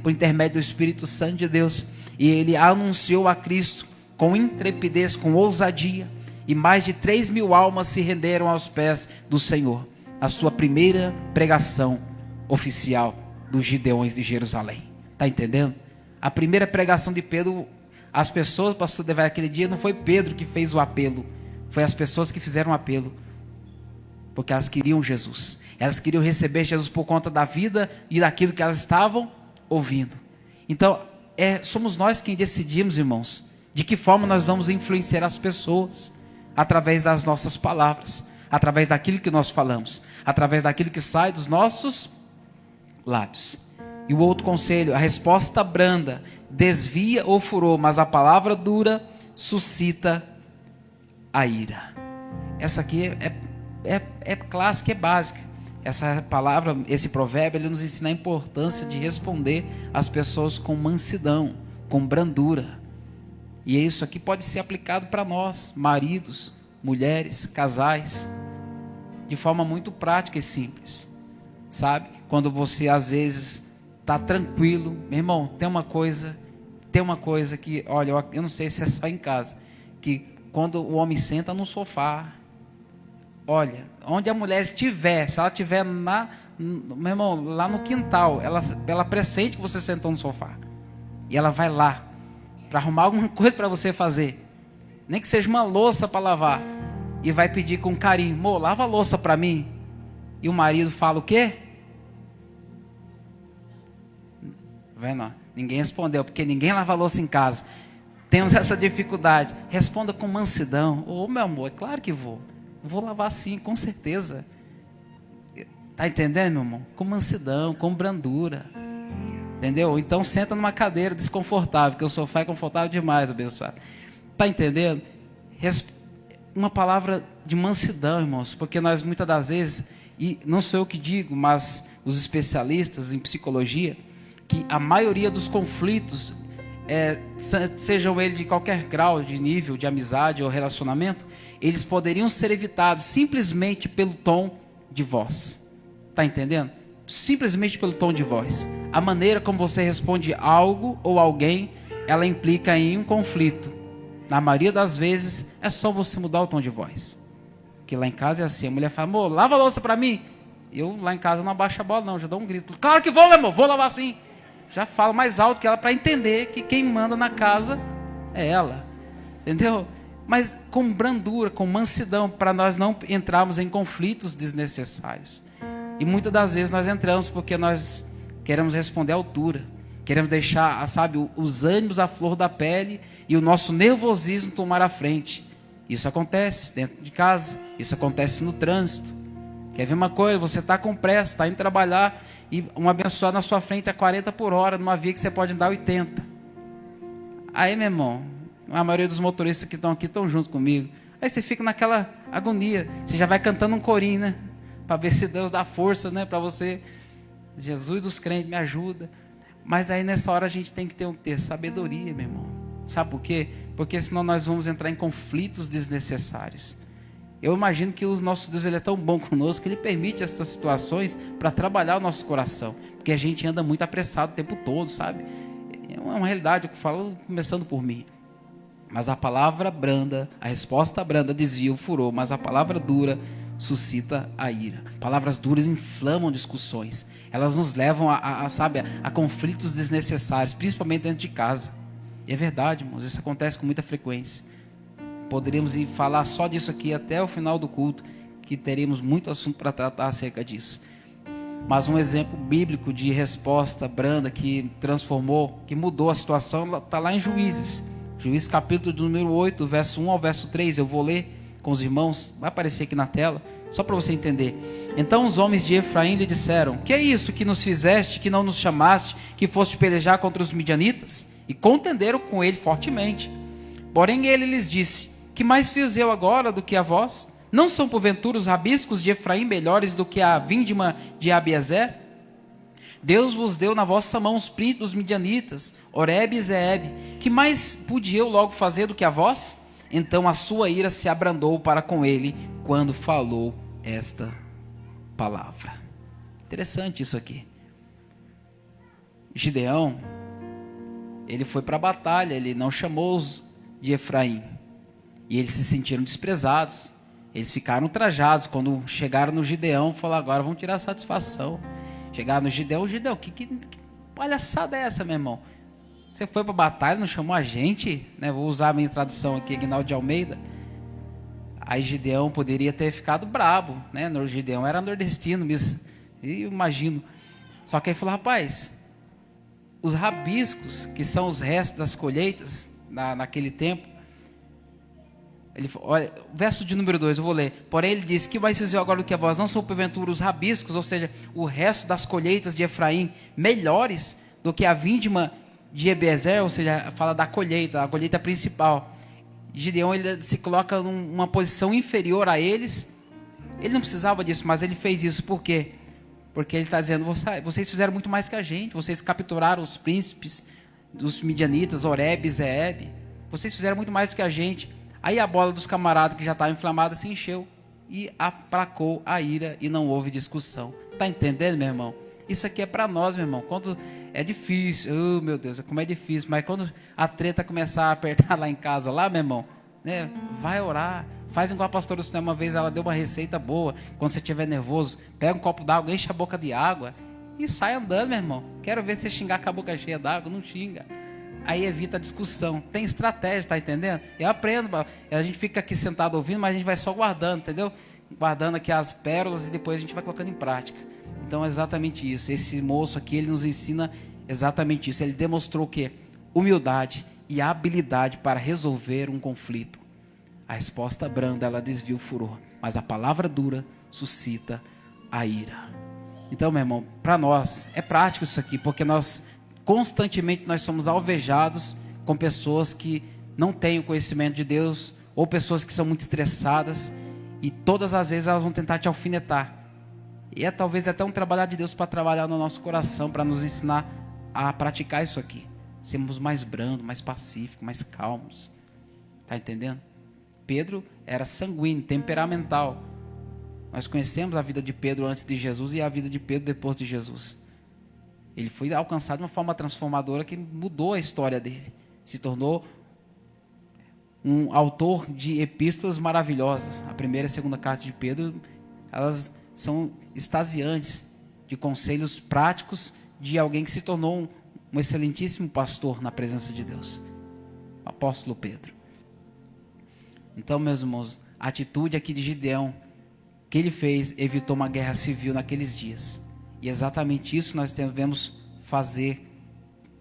por intermédio do Espírito Santo de Deus, e ele anunciou a Cristo com intrepidez, com ousadia, e mais de 3.000 almas se renderam aos pés do Senhor. A sua primeira pregação oficial dos Gideões de Jerusalém. Está entendendo? A primeira pregação de Pedro, as pessoas, pastor Devar, aquele dia não foi Pedro que fez o apelo, foi as pessoas que fizeram o apelo, porque elas queriam Jesus. Elas queriam receber Jesus por conta da vida e daquilo que elas estavam ouvindo. Então, somos nós quem decidimos, irmãos, de que forma nós vamos influenciar as pessoas, através das nossas palavras, através daquilo que nós falamos, através daquilo que sai dos nossos lábios. E o outro conselho: a resposta branda desvia o furor, mas a palavra dura suscita a ira. Essa aqui é clássica, é básica. Essa palavra, esse provérbio, ele nos ensina a importância de responder às pessoas com mansidão, com brandura. E isso aqui pode ser aplicado para nós, maridos, mulheres, casais, de forma muito prática e simples, sabe? Quando você às vezes está tranquilo, meu irmão, tem uma coisa que, olha, eu não sei se é só em casa, que quando o homem senta no sofá, olha, onde a mulher estiver, se ela estiver meu irmão, lá no quintal, ela pressente que você sentou no sofá, e ela vai lá, para arrumar alguma coisa para você fazer, nem que seja uma louça para lavar, e vai pedir com carinho, amor, lava a louça para mim, e o marido fala o quê? Vendo? Ninguém respondeu, porque ninguém lava a louça em casa. Temos essa dificuldade. Responda com mansidão. Meu amor, é claro que vou. Vou lavar sim, com certeza. Está entendendo, meu irmão? Com mansidão, com brandura. Entendeu? Então senta numa cadeira desconfortável, porque o sofá é confortável demais, abençoado. Está entendendo? Uma palavra de mansidão, irmãos, porque nós muitas das vezes, e não sou eu que digo, mas os especialistas em psicologia, que a maioria dos conflitos, sejam eles de qualquer grau, de nível, de amizade ou relacionamento, eles poderiam ser evitados simplesmente pelo tom de voz. Está entendendo? Simplesmente pelo tom de voz. A maneira como você responde algo ou alguém, ela implica em um conflito. Na maioria das vezes, é só você mudar o tom de voz. Porque lá em casa é assim, a mulher fala, amor, lava a louça para mim. Eu lá em casa não abaixo a bola não, já dou um grito. Claro que vou, meu amor, vou lavar sim. Já falo mais alto que ela para entender que quem manda na casa é ela. Entendeu? Mas com brandura, com mansidão, para nós não entrarmos em conflitos desnecessários. E muitas das vezes nós entramos porque nós queremos responder à altura. Queremos deixar, sabe, os ânimos à flor da pele e o nosso nervosismo tomar a frente. Isso acontece dentro de casa, isso acontece no trânsito. Quer ver uma coisa? Você está com pressa, está indo trabalhar e um abençoado na sua frente a 40 por hora, numa via que você pode andar 80. Aí, meu irmão, a maioria dos motoristas que estão aqui estão junto comigo. Aí você fica naquela agonia, você já vai cantando um corinho, né? Para ver se Deus dá força, né? Para você, Jesus dos crentes, me ajuda. Mas aí nessa hora a gente tem que ter sabedoria, meu irmão. Sabe por quê? Porque senão nós vamos entrar em conflitos desnecessários. Eu imagino que o nosso Deus, ele é tão bom conosco que ele permite essas situações para trabalhar o nosso coração. Porque a gente anda muito apressado o tempo todo, sabe? É uma realidade, eu falo começando por mim. Mas a palavra branda, a resposta branda desvia o furor, mas a palavra dura suscita a ira. Palavras duras inflamam discussões. Elas nos levam a conflitos desnecessários, principalmente dentro de casa. E é verdade, irmãos, isso acontece com muita frequência. Poderíamos ir falar só disso aqui até o final do culto, que teríamos muito assunto para tratar acerca disso. Mas um exemplo bíblico de resposta branda que transformou, que mudou a situação, está lá em Juízes. Juízes capítulo de número 8, verso 1 ao verso 3. Eu vou ler com os irmãos, vai aparecer aqui na tela, só para você entender. Então os homens de Efraim lhe disseram: que é isto que nos fizeste, que não nos chamaste, que foste pelejar contra os midianitas? E contenderam com ele fortemente. Porém ele lhes disse: que mais fiz eu agora do que a vós? Não são porventura os rabiscos de Efraim melhores do que a vindima de Abiezer? Deus vos deu na vossa mão os príncipes dos midianitas, Oreb e Zeeb. Que mais pude eu logo fazer do que a vós? Então a sua ira se abrandou para com ele quando falou esta palavra. Interessante isso aqui. Gideão, ele foi para a batalha, ele não chamou os de Efraim. E eles se sentiram desprezados. Eles ficaram ultrajados. Quando chegaram no Gideão, falaram: agora vamos tirar a satisfação. Chegaram no Gideão: Gideão, que palhaçada é essa, meu irmão? Você foi para a batalha, não chamou a gente? Né? Vou usar a minha tradução aqui, Aguinaldo de Almeida. Aí Gideão poderia ter ficado brabo, né? O Gideão era nordestino mesmo, eu imagino. Só que aí falou: rapaz, os rabiscos, que são os restos das colheitas, naquele tempo, ele, olha, verso de número 2, eu vou ler. Porém ele disse: que mais fiz eu agora do que a vós? Não são porventura os rabiscos, ou seja, o resto das colheitas de Efraim, melhores do que a vindima de Abiezer? Ou seja, fala da colheita, a colheita principal. Gideão, ele se coloca numa posição inferior a eles, Ele não precisava disso, mas ele fez isso por quê? Porque ele está dizendo, vocês fizeram muito mais que a gente, vocês capturaram os príncipes dos midianitas, Oreb e Zeeb, vocês fizeram muito mais do que a gente. Aí a bola dos camaradas que já estava inflamada se encheu e aplacou a ira e não houve discussão. Está entendendo, meu irmão? Isso aqui é para nós, meu irmão. Quando é difícil, oh meu Deus, como é difícil, mas quando a treta começar a apertar lá em casa, lá, meu irmão, né, vai orar. Faz igual a pastora Sônia, uma vez ela deu uma receita boa. Quando você estiver nervoso, pega um copo d'água, enche a boca de água e sai andando, meu irmão. Quero ver você xingar com a boca cheia d'água, não xinga. Aí evita a discussão. Tem estratégia, tá entendendo? Eu aprendo, a gente fica aqui sentado ouvindo, mas a gente vai só guardando, entendeu? Guardando aqui as pérolas e depois a gente vai colocando em prática. Então é exatamente isso. Esse moço aqui, ele nos ensina exatamente isso. Ele demonstrou o quê? Humildade e habilidade para resolver um conflito. A resposta branda, ela desvia o furor, mas a palavra dura suscita a ira. Então, meu irmão, para nós é prático isso aqui, porque constantemente nós somos alvejados com pessoas que não têm o conhecimento de Deus, ou pessoas que são muito estressadas, e todas as vezes elas vão tentar te alfinetar. E é talvez até um trabalhar de Deus para trabalhar no nosso coração, para nos ensinar a praticar isso aqui. Sermos mais brandos, mais pacíficos, mais calmos. Está entendendo? Pedro era sanguíneo, temperamental. Nós conhecemos a vida de Pedro antes de Jesus e a vida de Pedro depois de Jesus. Ele foi alcançado de uma forma transformadora que mudou a história dele. Se tornou um autor de epístolas maravilhosas. A primeira e a segunda carta de Pedro, elas são extasiantes, de conselhos práticos de alguém que se tornou um excelentíssimo pastor na presença de Deus. O apóstolo Pedro. Então, meus irmãos, a atitude aqui de Gideão, que ele fez, evitou uma guerra civil naqueles dias. E exatamente isso nós devemos fazer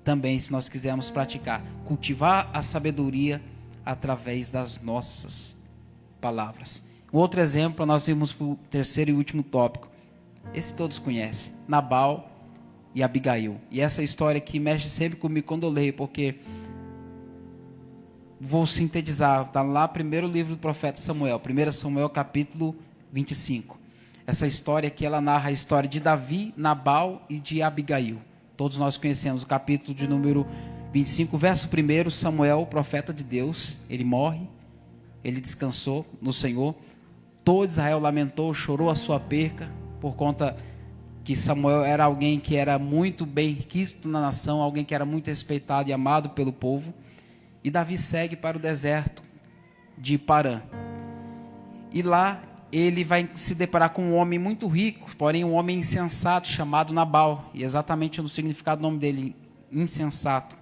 também, se nós quisermos praticar. Cultivar a sabedoria através das nossas palavras. Um outro exemplo, nós vimos para o terceiro e último tópico. Esse todos conhecem. Nabal e Abigail. E essa história aqui mexe sempre comigo quando eu leio, porque... vou sintetizar, está lá primeiro livro do profeta Samuel, 1 Samuel capítulo 25. Essa história aqui, ela narra a história de Davi, Nabal e de Abigail. Todos nós conhecemos o capítulo de número 25, verso 1, Samuel, profeta de Deus, ele morre, ele descansou no Senhor. Todo Israel lamentou, chorou a sua perca, por conta que Samuel era alguém que era muito bem quisto na nação, alguém que era muito respeitado e amado pelo povo. E Davi segue para o deserto de Parã. E lá ele vai se deparar com um homem muito rico, porém um homem insensato chamado Nabal. E exatamente o significado do nome dele, insensato.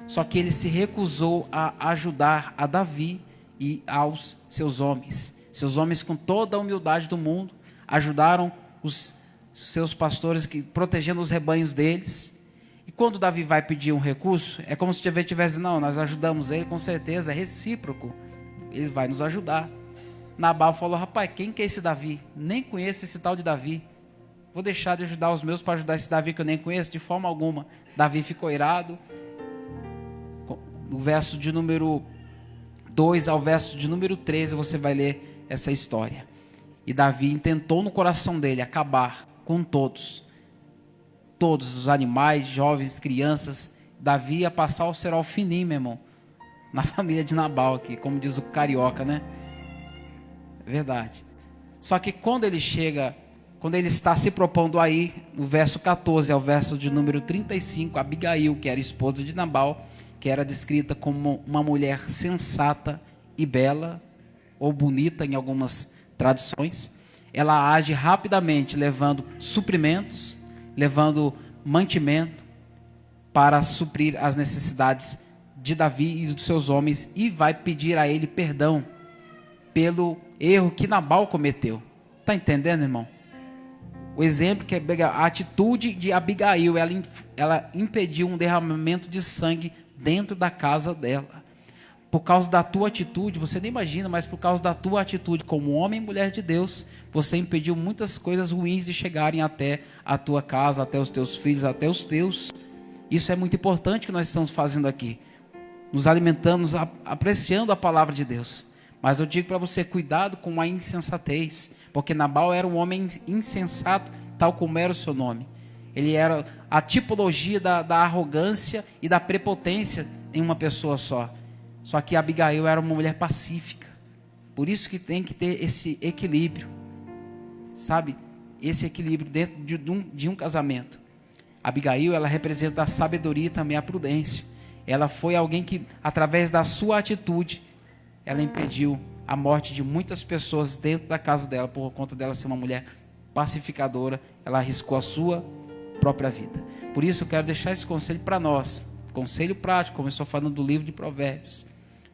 Só que ele se recusou a ajudar a Davi e aos seus homens. Seus homens, com toda a humildade do mundo, ajudaram os seus pastores, protegendo os rebanhos deles. E quando Davi vai pedir um recurso, é como se tivesse, não, nós ajudamos ele, com certeza, é recíproco, ele vai nos ajudar. Nabal falou, rapaz, quem que é esse Davi? Nem conheço esse tal de Davi. Vou deixar de ajudar os meus para ajudar esse Davi que eu nem conheço, de forma alguma. Davi ficou irado. Do verso de número 2 ao verso de número 13, você vai ler essa história. E Davi intentou no coração dele acabar com todos os animais, jovens, crianças. Davi ia passar o cerol fininho, meu irmão, na família de Nabal aqui, como diz o carioca, né? É verdade. Só que quando ele está se propondo aí, no verso 14 ao verso de número 35, Abigail, que era esposa de Nabal, que era descrita como uma mulher sensata e bela, ou bonita em algumas traduções, ela age rapidamente, levando suprimentos, levando mantimento para suprir as necessidades de Davi e dos seus homens, e vai pedir a ele perdão pelo erro que Nabal cometeu. Está entendendo, irmão? O exemplo que é a atitude de Abigail, ela impediu um derramamento de sangue dentro da casa dela. Por causa da tua atitude, você nem imagina, mas por causa da tua atitude como homem e mulher de Deus, você impediu muitas coisas ruins de chegarem até a tua casa, até os teus filhos, até os teus. Isso é muito importante que nós estamos fazendo aqui. Nos alimentando, apreciando a palavra de Deus. Mas eu digo para você, cuidado com a insensatez, porque Nabal era um homem insensato, tal como era o seu nome. Ele era a tipologia da arrogância e da prepotência em uma pessoa só. Só que Abigail era uma mulher pacífica. Por isso que tem que ter esse equilíbrio, sabe? Esse equilíbrio dentro de um casamento. Abigail, ela representa a sabedoria e também a prudência. Ela foi alguém que, através da sua atitude, ela impediu a morte de muitas pessoas dentro da casa dela, por conta dela ser uma mulher pacificadora. Ela arriscou a sua própria vida. Por isso eu quero deixar esse conselho para nós, conselho prático, como eu estou falando do livro de Provérbios.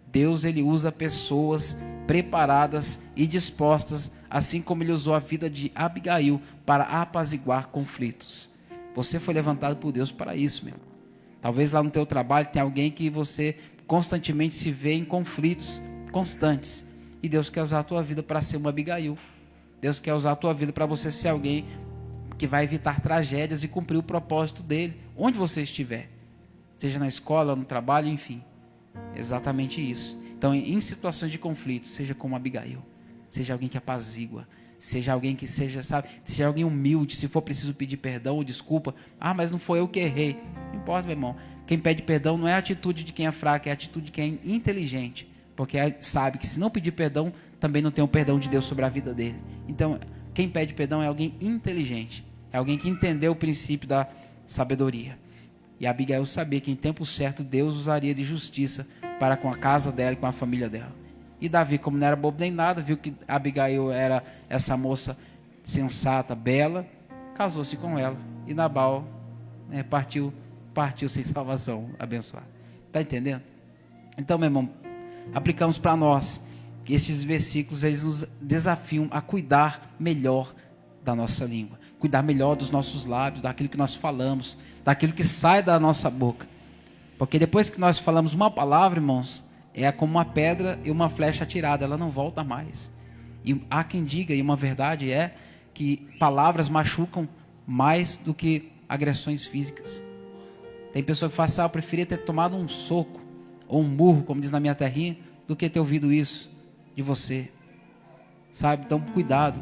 Deus, ele usa pessoas preparadas e dispostas, assim como ele usou a vida de Abigail para apaziguar conflitos. Você foi levantado por Deus para isso, meu irmão. Talvez lá no teu trabalho tenha alguém que você constantemente se vê em conflitos constantes. E Deus quer usar a tua vida para ser uma Abigail. Deus quer usar a tua vida para você ser alguém que vai evitar tragédias e cumprir o propósito dele, onde você estiver. Seja na escola, no trabalho, enfim. Exatamente isso. Então, em situações de conflito, seja como Abigail. Seja alguém que apazigua. Seja alguém que seja, sabe, seja alguém humilde. Se for preciso pedir perdão ou desculpa. Ah, mas não foi eu que errei. Não importa, meu irmão. Quem pede perdão não é a atitude de quem é fraco, é a atitude de quem é inteligente. Porque sabe que se não pedir perdão, também não tem o perdão de Deus sobre a vida dele. Então, quem pede perdão é alguém inteligente. É alguém que entendeu o princípio da sabedoria. E Abigail sabia que em tempo certo Deus usaria de justiça para com a casa dela e com a família dela. E Davi, como não era bobo nem nada, viu que Abigail era essa moça sensata, bela, casou-se com ela. E Nabal partiu sem salvação, abençoado. Está entendendo? Então, meu irmão, aplicamos para nós que esses versículos, eles nos desafiam a cuidar melhor da nossa língua. Cuidar melhor dos nossos lábios, daquilo que nós falamos, daquilo que sai da nossa boca. Porque depois que nós falamos uma palavra, irmãos, é como uma pedra e uma flecha atirada, ela não volta mais. E há quem diga, e uma verdade é, que palavras machucam mais do que agressões físicas. Tem pessoa que fala assim, eu preferia ter tomado um soco, ou um murro, como diz na minha terrinha, do que ter ouvido isso de você. Sabe? Então, cuidado,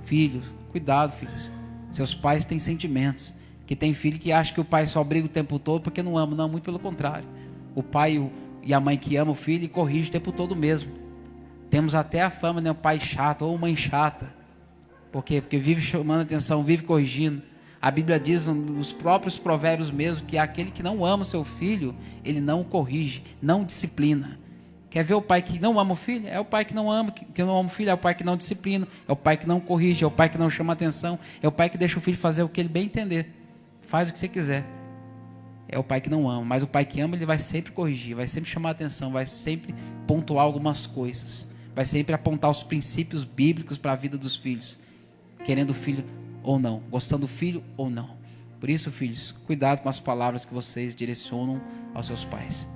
filhos, cuidado, filhos. Seus pais têm sentimentos. Que tem filho que acha que o pai só briga o tempo todo porque não ama. Não, muito pelo contrário. O pai e a mãe que ama o filho e corrige o tempo todo mesmo. Temos até a fama, né? O pai chato ou mãe chata. Por quê? Porque vive chamando atenção, vive corrigindo. A Bíblia diz nos próprios provérbios mesmo que aquele que não ama o seu filho, ele não o corrige, não disciplina. Quer ver o pai que não ama o filho? É o pai que não ama, que não ama o filho, é o pai que não disciplina, é o pai que não corrige, é o pai que não chama atenção, é o pai que deixa o filho fazer o que ele bem entender. Faz o que você quiser. É o pai que não ama, mas o pai que ama, ele vai sempre corrigir, vai sempre chamar atenção, vai sempre pontuar algumas coisas, vai sempre apontar os princípios bíblicos para a vida dos filhos, querendo o filho ou não, gostando do filho ou não. Por isso, filhos, cuidado com as palavras que vocês direcionam aos seus pais.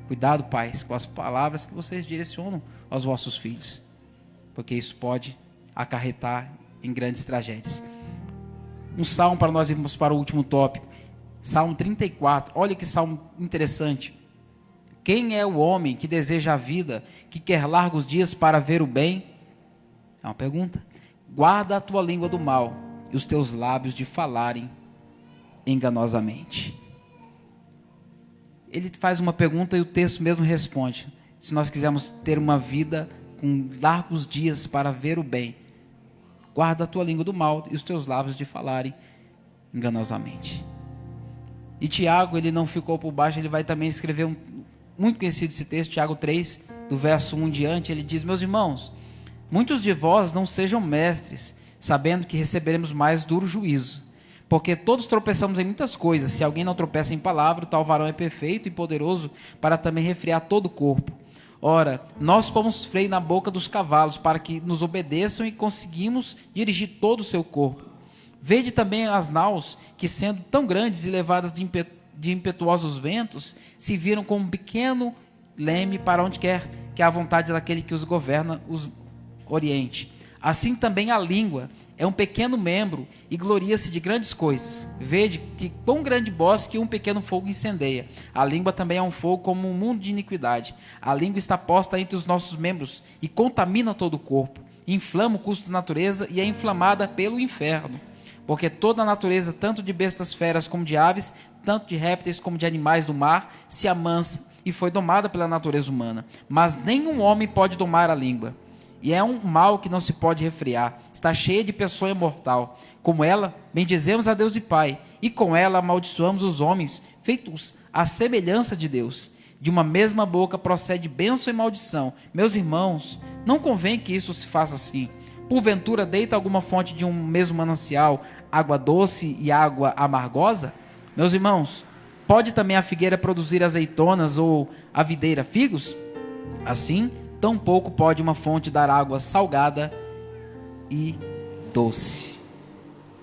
Cuidado, pais, com as palavras que vocês direcionam aos vossos filhos, porque isso pode acarretar em grandes tragédias. Um salmo para nós irmos para o último tópico. Salmo 34. Olha que salmo interessante. Quem é o homem que deseja a vida, que quer largos dias para ver o bem? É uma pergunta. Guarda a tua língua do mal e os teus lábios de falarem enganosamente. Ele faz uma pergunta e o texto mesmo responde. Se nós quisermos ter uma vida com largos dias para ver o bem, guarda a tua língua do mal e os teus lábios de falarem enganosamente. E Tiago, ele não ficou por baixo, ele vai também escrever muito conhecido esse texto, Tiago 3, do verso 1 em diante, ele diz, meus irmãos, muitos de vós não sejam mestres, sabendo que receberemos mais duro juízo, porque todos tropeçamos em muitas coisas, se alguém não tropeça em palavra, o tal varão é perfeito e poderoso para também refrear todo o corpo. Ora, nós pomos freio na boca dos cavalos para que nos obedeçam e conseguimos dirigir todo o seu corpo. Vede também as naus que, sendo tão grandes e levadas de impetuosos ventos, se viram como um pequeno leme para onde quer que a vontade daquele que os governa os oriente. Assim também a língua é um pequeno membro e gloria-se de grandes coisas. Vede que quão grande bosque um pequeno fogo incendeia. A língua também é um fogo como um mundo de iniquidade. A língua está posta entre os nossos membros e contamina todo o corpo. Inflama o curso da natureza e é inflamada pelo inferno. Porque toda a natureza, tanto de bestas feras como de aves, tanto de répteis como de animais do mar, se amansa e foi domada pela natureza humana. Mas nenhum homem pode domar a língua. E é um mal que não se pode refrear. Está cheia de peçonha mortal. Como ela, bendizemos a Deus e Pai. E com ela amaldiçoamos os homens, feitos à semelhança de Deus. De uma mesma boca procede bênção e maldição. Meus irmãos, não convém que isso se faça assim. Porventura deita alguma fonte de um mesmo manancial, água doce e água amargosa? Meus irmãos, pode também a figueira produzir azeitonas ou a videira figos? Assim, tampouco pode uma fonte dar água salgada e doce.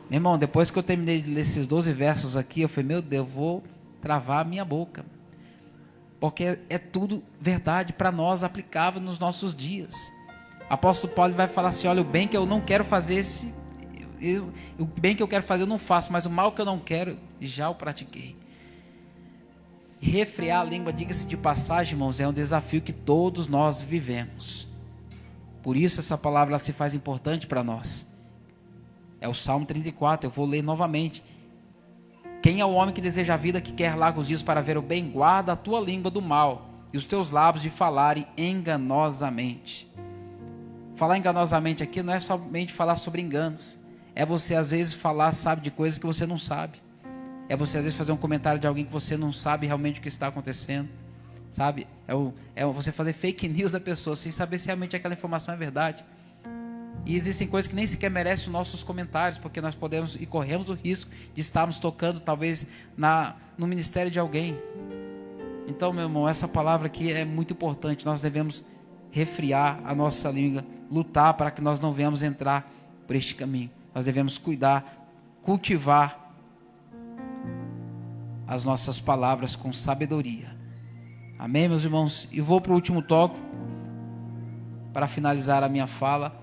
Meu irmão, depois que eu terminei de ler esses 12 versos aqui, eu falei, meu Deus, eu vou travar a minha boca. Porque é tudo verdade para nós, aplicável nos nossos dias. O apóstolo Paulo vai falar assim, olha, o bem que eu não quero fazer, o bem que eu quero fazer eu não faço, mas o mal que eu não quero, já o pratiquei. Refrear a língua, diga-se de passagem, irmãos, é um desafio que todos nós vivemos. Por isso essa palavra ela se faz importante para nós. É o Salmo 34, eu vou ler novamente. Quem é o homem que deseja a vida, que quer largos dias para ver o bem? Guarda a tua língua do mal e os teus lábios de falarem enganosamente. Falar enganosamente aqui não é somente falar sobre enganos. É você às vezes falar, sabe, de coisas que você não sabe. É você às vezes fazer um comentário de alguém que você não sabe realmente o que está acontecendo. Sabe? É você fazer fake news da pessoa sem saber se realmente aquela informação é verdade. E existem coisas que nem sequer merecem os nossos comentários, porque nós podemos e corremos o risco de estarmos tocando talvez no ministério de alguém. Então, meu irmão, essa palavra aqui é muito importante. Nós devemos refrear a nossa língua, lutar para que nós não venhamos entrar por este caminho. Nós devemos cuidar, cultivar as nossas palavras com sabedoria. Amém, meus irmãos? E vou para o último tópico, para finalizar a minha fala.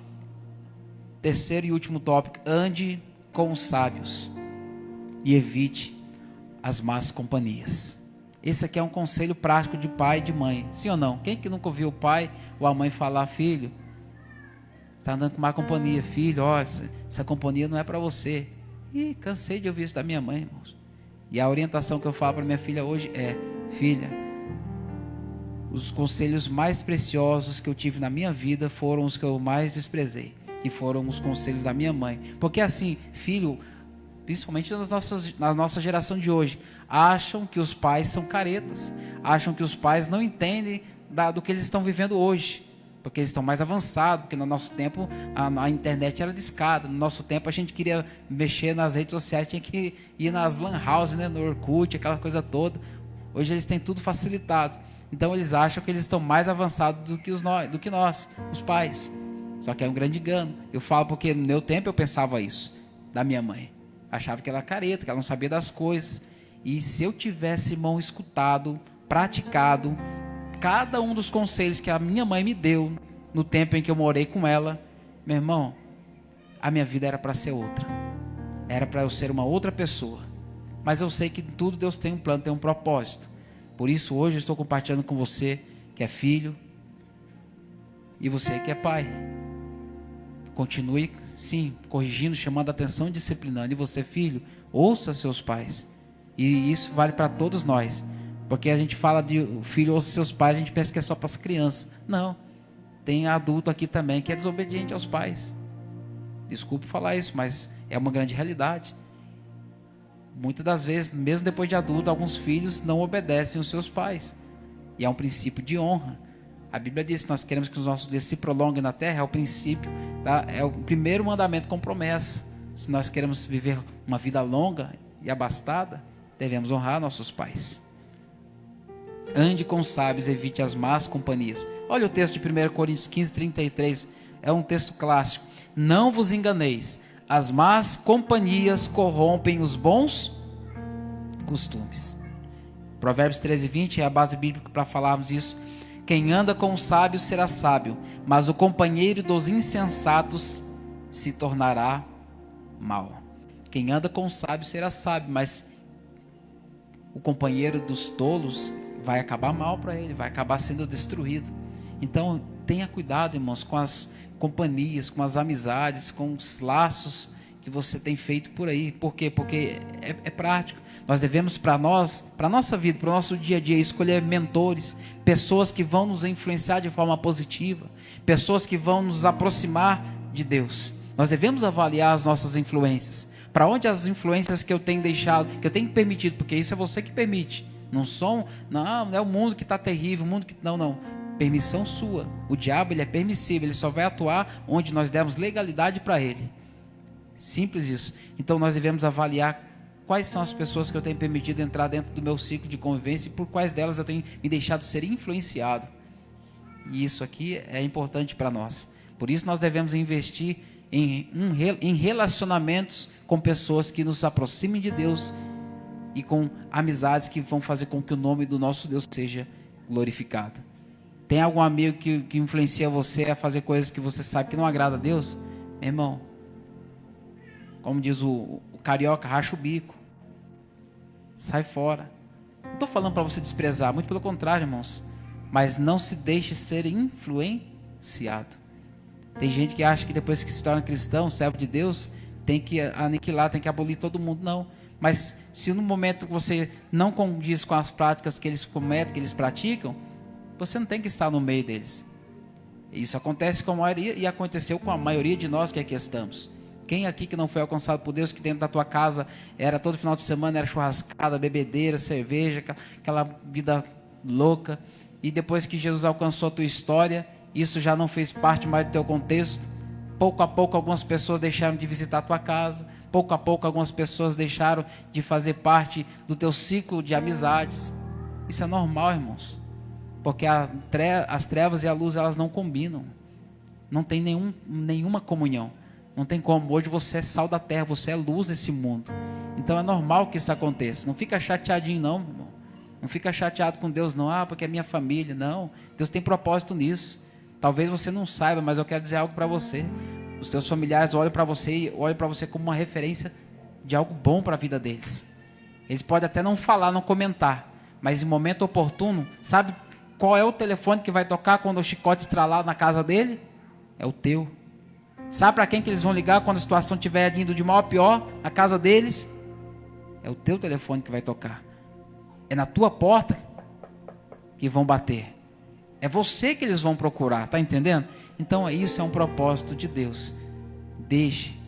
Terceiro e último tópico: ande com os sábios e evite as más companhias. Esse aqui é um conselho prático de pai e de mãe, sim ou não? Quem que nunca ouviu o pai ou a mãe falar, filho, está andando com má companhia, filho, ó, essa companhia não é para você. E cansei de ouvir isso da minha mãe, irmãos. E a orientação que eu falo para minha filha hoje é, filha, os conselhos mais preciosos que eu tive na minha vida foram os que eu mais desprezei, que foram os conselhos da minha mãe. Porque assim, filho, principalmente na nossa geração de hoje, acham que os pais são caretas, acham que os pais não entendem do que eles estão vivendo hoje, porque eles estão mais avançados, porque no nosso tempo a internet era discada, no nosso tempo a gente queria mexer nas redes sociais, tinha que ir nas lan house, né, no Orkut, aquela coisa toda. Hoje eles têm tudo facilitado, então eles acham que eles estão mais avançados do que nós, os pais. Só que é um grande engano. Eu falo porque no meu tempo eu pensava isso da minha mãe. Achava que ela era careta, que ela não sabia das coisas. E se eu tivesse, irmão, escutado, praticado cada um dos conselhos que a minha mãe me deu no tempo em que eu morei com ela, meu irmão, a minha vida era para ser outra. Era para eu ser uma outra pessoa. Mas eu sei que tudo Deus tem um plano, tem um propósito. Por isso hoje eu estou compartilhando com você que é filho e você que é pai. Continue, sim, corrigindo, chamando a atenção e disciplinando. E você, filho, ouça seus pais. E isso vale para todos nós. Porque a gente fala de filho ouça seus pais, a gente pensa que é só para as crianças. Não. Tem adulto aqui também que é desobediente aos pais. Desculpe falar isso, mas é uma grande realidade. Muitas das vezes, mesmo depois de adulto, alguns filhos não obedecem os seus pais. E é um princípio de honra. A Bíblia diz que nós queremos que os nossos dias se prolonguem na terra, é o princípio, é o primeiro mandamento com promessa. Se nós queremos viver uma vida longa e abastada, devemos honrar nossos pais. Ande com os sábios, evite as más companhias. Olha o texto de 1 Coríntios 15, 33, é um texto clássico. Não vos enganeis, as más companhias corrompem os bons costumes. Provérbios 13, 20 é a base bíblica para falarmos isso. Quem anda com os sábios será sábio, mas o companheiro dos insensatos se tornará mal. Quem anda com o sábio será sábio, mas o companheiro dos tolos vai acabar mal para ele, vai acabar sendo destruído. Então tenha cuidado, irmãos, com as companhias, com as amizades, com os laços que você tem feito por aí. Por quê? Porque é prático. Nós devemos, para a nossa vida, para o nosso dia a dia, escolher mentores, pessoas que vão nos influenciar de forma positiva, pessoas que vão nos aproximar de Deus. Nós devemos avaliar as nossas influências. Para onde as influências que eu tenho deixado, que eu tenho permitido, porque isso é você que permite. Não é o mundo que está terrível, o mundo que não. Permissão sua. O diabo, ele é permissível, ele só vai atuar onde nós demos legalidade para ele. Simples isso. Então nós devemos avaliar quais são as pessoas que eu tenho permitido entrar dentro do meu ciclo de convivência e por quais delas eu tenho me deixado ser influenciado. E isso aqui é importante para nós. Por isso nós devemos investir em relacionamentos com pessoas que nos aproximem de Deus e com amizades que vão fazer com que o nome do nosso Deus seja glorificado. Tem algum amigo que influencia você a fazer coisas que você sabe que não agrada a Deus? Meu irmão, como diz o carioca, racha o bico. Sai fora. Não estou falando para você desprezar, muito pelo contrário, irmãos. Mas não se deixe ser influenciado. Tem gente que acha que depois que se torna cristão, servo de Deus, tem que aniquilar, tem que abolir todo mundo. Não. Mas se no momento que você não condiz com as práticas que eles cometem, que eles praticam, você não tem que estar no meio deles. Isso acontece com a maioria e aconteceu com a maioria de nós que aqui estamos. Quem aqui que não foi alcançado por Deus, que dentro da tua casa era todo final de semana, era churrascada, bebedeira, cerveja, aquela vida louca, e depois que Jesus alcançou a tua história, isso já não fez parte mais do teu contexto? Pouco a pouco algumas pessoas deixaram de visitar a tua casa, pouco a pouco algumas pessoas deixaram de fazer parte do teu ciclo de amizades. Isso é normal, irmãos, porque as trevas e a luz, elas não combinam, não tem nenhuma comunhão. Não tem como. Hoje você é sal da terra, você é luz nesse mundo. Então é normal que isso aconteça. Não fica chateadinho não, meu irmão. Não fica chateado com Deus não. Porque é minha família. Não. Deus tem propósito nisso. Talvez você não saiba, mas eu quero dizer algo para você. Os teus familiares olham para você como uma referência de algo bom para a vida deles. Eles podem até não falar, não comentar, mas em momento oportuno, sabe qual é o telefone que vai tocar quando o chicote estralar na casa dele? É o teu. Sabe para quem que eles vão ligar quando a situação estiver indo de mal a pior na casa deles? É o teu telefone que vai tocar. É na tua porta que vão bater. É você que eles vão procurar, tá entendendo? Então isso é um propósito de Deus. Deixe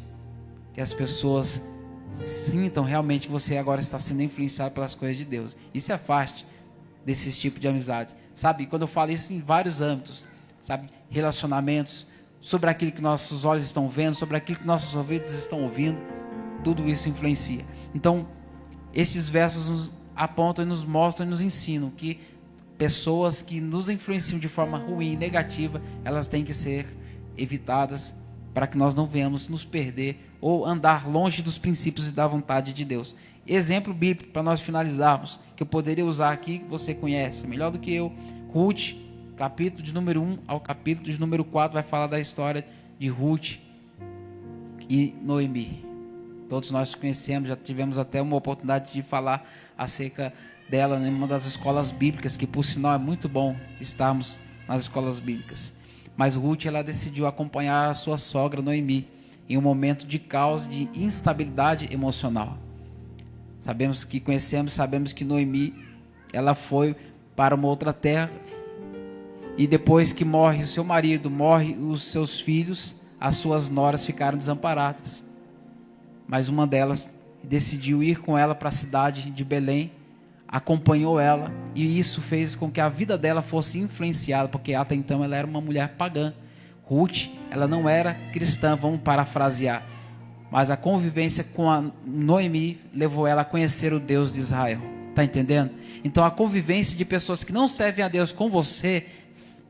que as pessoas sintam realmente que você agora está sendo influenciado pelas coisas de Deus. E se afaste desse tipo de amizade. Sabe, quando eu falo isso em vários âmbitos, sabe, relacionamentos, sobre aquilo que nossos olhos estão vendo, sobre aquilo que nossos ouvidos estão ouvindo, tudo isso influencia. Então, esses versos nos apontam e nos mostram e nos ensinam que pessoas que nos influenciam de forma ruim, negativa, elas têm que ser evitadas para que nós não venhamos nos perder ou andar longe dos princípios e da vontade de Deus. Exemplo bíblico para nós finalizarmos, que eu poderia usar aqui, que você conhece melhor do que eu, Ruth, capítulo de número 1 ao capítulo de número 4 vai falar da história de Ruth e Noemi. Todos nós conhecemos, já tivemos até uma oportunidade de falar acerca dela em uma das escolas bíblicas, que por sinal é muito bom estarmos nas escolas bíblicas. Mas Ruth, ela decidiu acompanhar a sua sogra Noemi em um momento de caos, de instabilidade emocional. Sabemos que Noemi, ela foi para uma outra terra. E depois que morre o seu marido, morre os seus filhos, as suas noras ficaram desamparadas. Mas uma delas decidiu ir com ela para a cidade de Belém, acompanhou ela, e isso fez com que a vida dela fosse influenciada, porque até então ela era uma mulher pagã. Ruth, ela não era cristã, vamos parafrasear, mas a convivência com a Noemi levou ela a conhecer o Deus de Israel. Está entendendo? Então a convivência de pessoas que não servem a Deus com você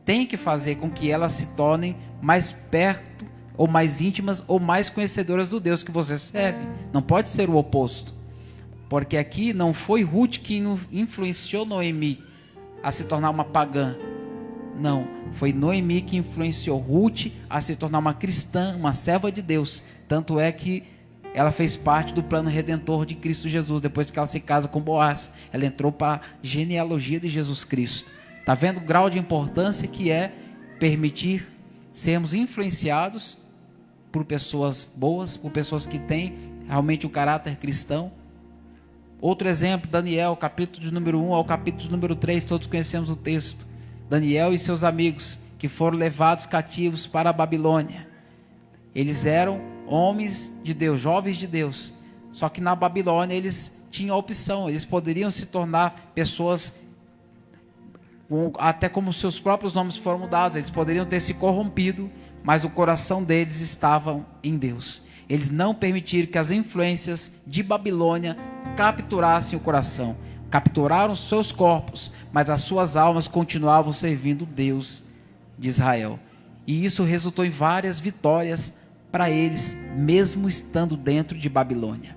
tem que fazer com que elas se tornem mais perto, ou mais íntimas, ou mais conhecedoras do Deus que você serve. Não pode ser o oposto. Porque aqui não foi Ruth que influenciou Noemi a se tornar uma pagã. Não, foi Noemi que influenciou Ruth a se tornar uma cristã, uma serva de Deus. Tanto é que ela fez parte do plano redentor de Cristo Jesus. Depois que ela se casa com Boaz, ela entrou para a genealogia de Jesus Cristo. Está vendo o grau de importância que é permitir sermos influenciados por pessoas boas, por pessoas que têm realmente um caráter cristão? Outro exemplo, Daniel, capítulo de número 1 ao capítulo de número 3, todos conhecemos o texto. Daniel e seus amigos que foram levados cativos para a Babilônia. Eles eram homens de Deus, jovens de Deus. Só que na Babilônia eles tinham a opção, eles poderiam se tornar pessoas, até como seus próprios nomes foram mudados, eles poderiam ter se corrompido, mas o coração deles estava em Deus. Eles não permitiram que as influências de Babilônia capturassem o coração. Capturaram seus corpos, mas as suas almas continuavam servindo o Deus de Israel. E isso resultou em várias vitórias para eles, mesmo estando dentro de Babilônia.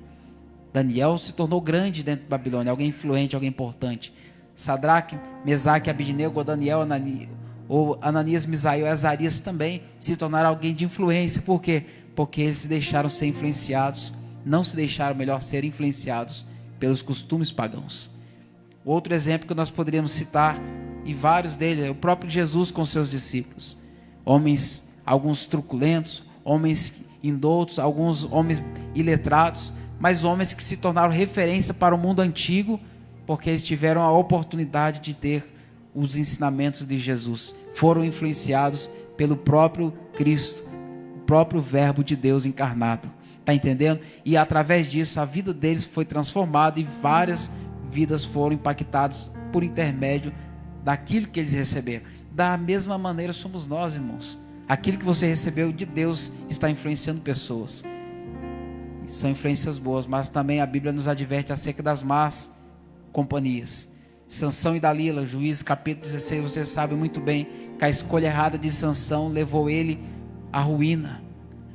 Daniel se tornou grande dentro de Babilônia, alguém influente, alguém importante. Sadraque, Mesaque, Abednego, Daniel, Ananias, Misael e Azarias também se tornaram alguém de influência. Por quê? Porque eles se deixaram ser influenciados, não se deixaram, melhor, ser influenciados pelos costumes pagãos. Outro exemplo que nós poderíamos citar, e vários deles, é o próprio Jesus com seus discípulos. Homens, alguns truculentos, homens indoutos, alguns homens iletrados, mas homens que se tornaram referência para o mundo antigo, porque eles tiveram a oportunidade de ter os ensinamentos de Jesus. Foram influenciados pelo próprio Cristo, o próprio Verbo de Deus encarnado. Está entendendo? E através disso a vida deles foi transformada e várias vidas foram impactadas por intermédio daquilo que eles receberam. Da mesma maneira somos nós, irmãos. Aquilo que você recebeu de Deus está influenciando pessoas. São influências boas, mas também a Bíblia nos adverte acerca das más companhias. Sansão e Dalila, Juízes capítulo 16, você sabe muito bem que a escolha errada de Sansão levou ele à ruína,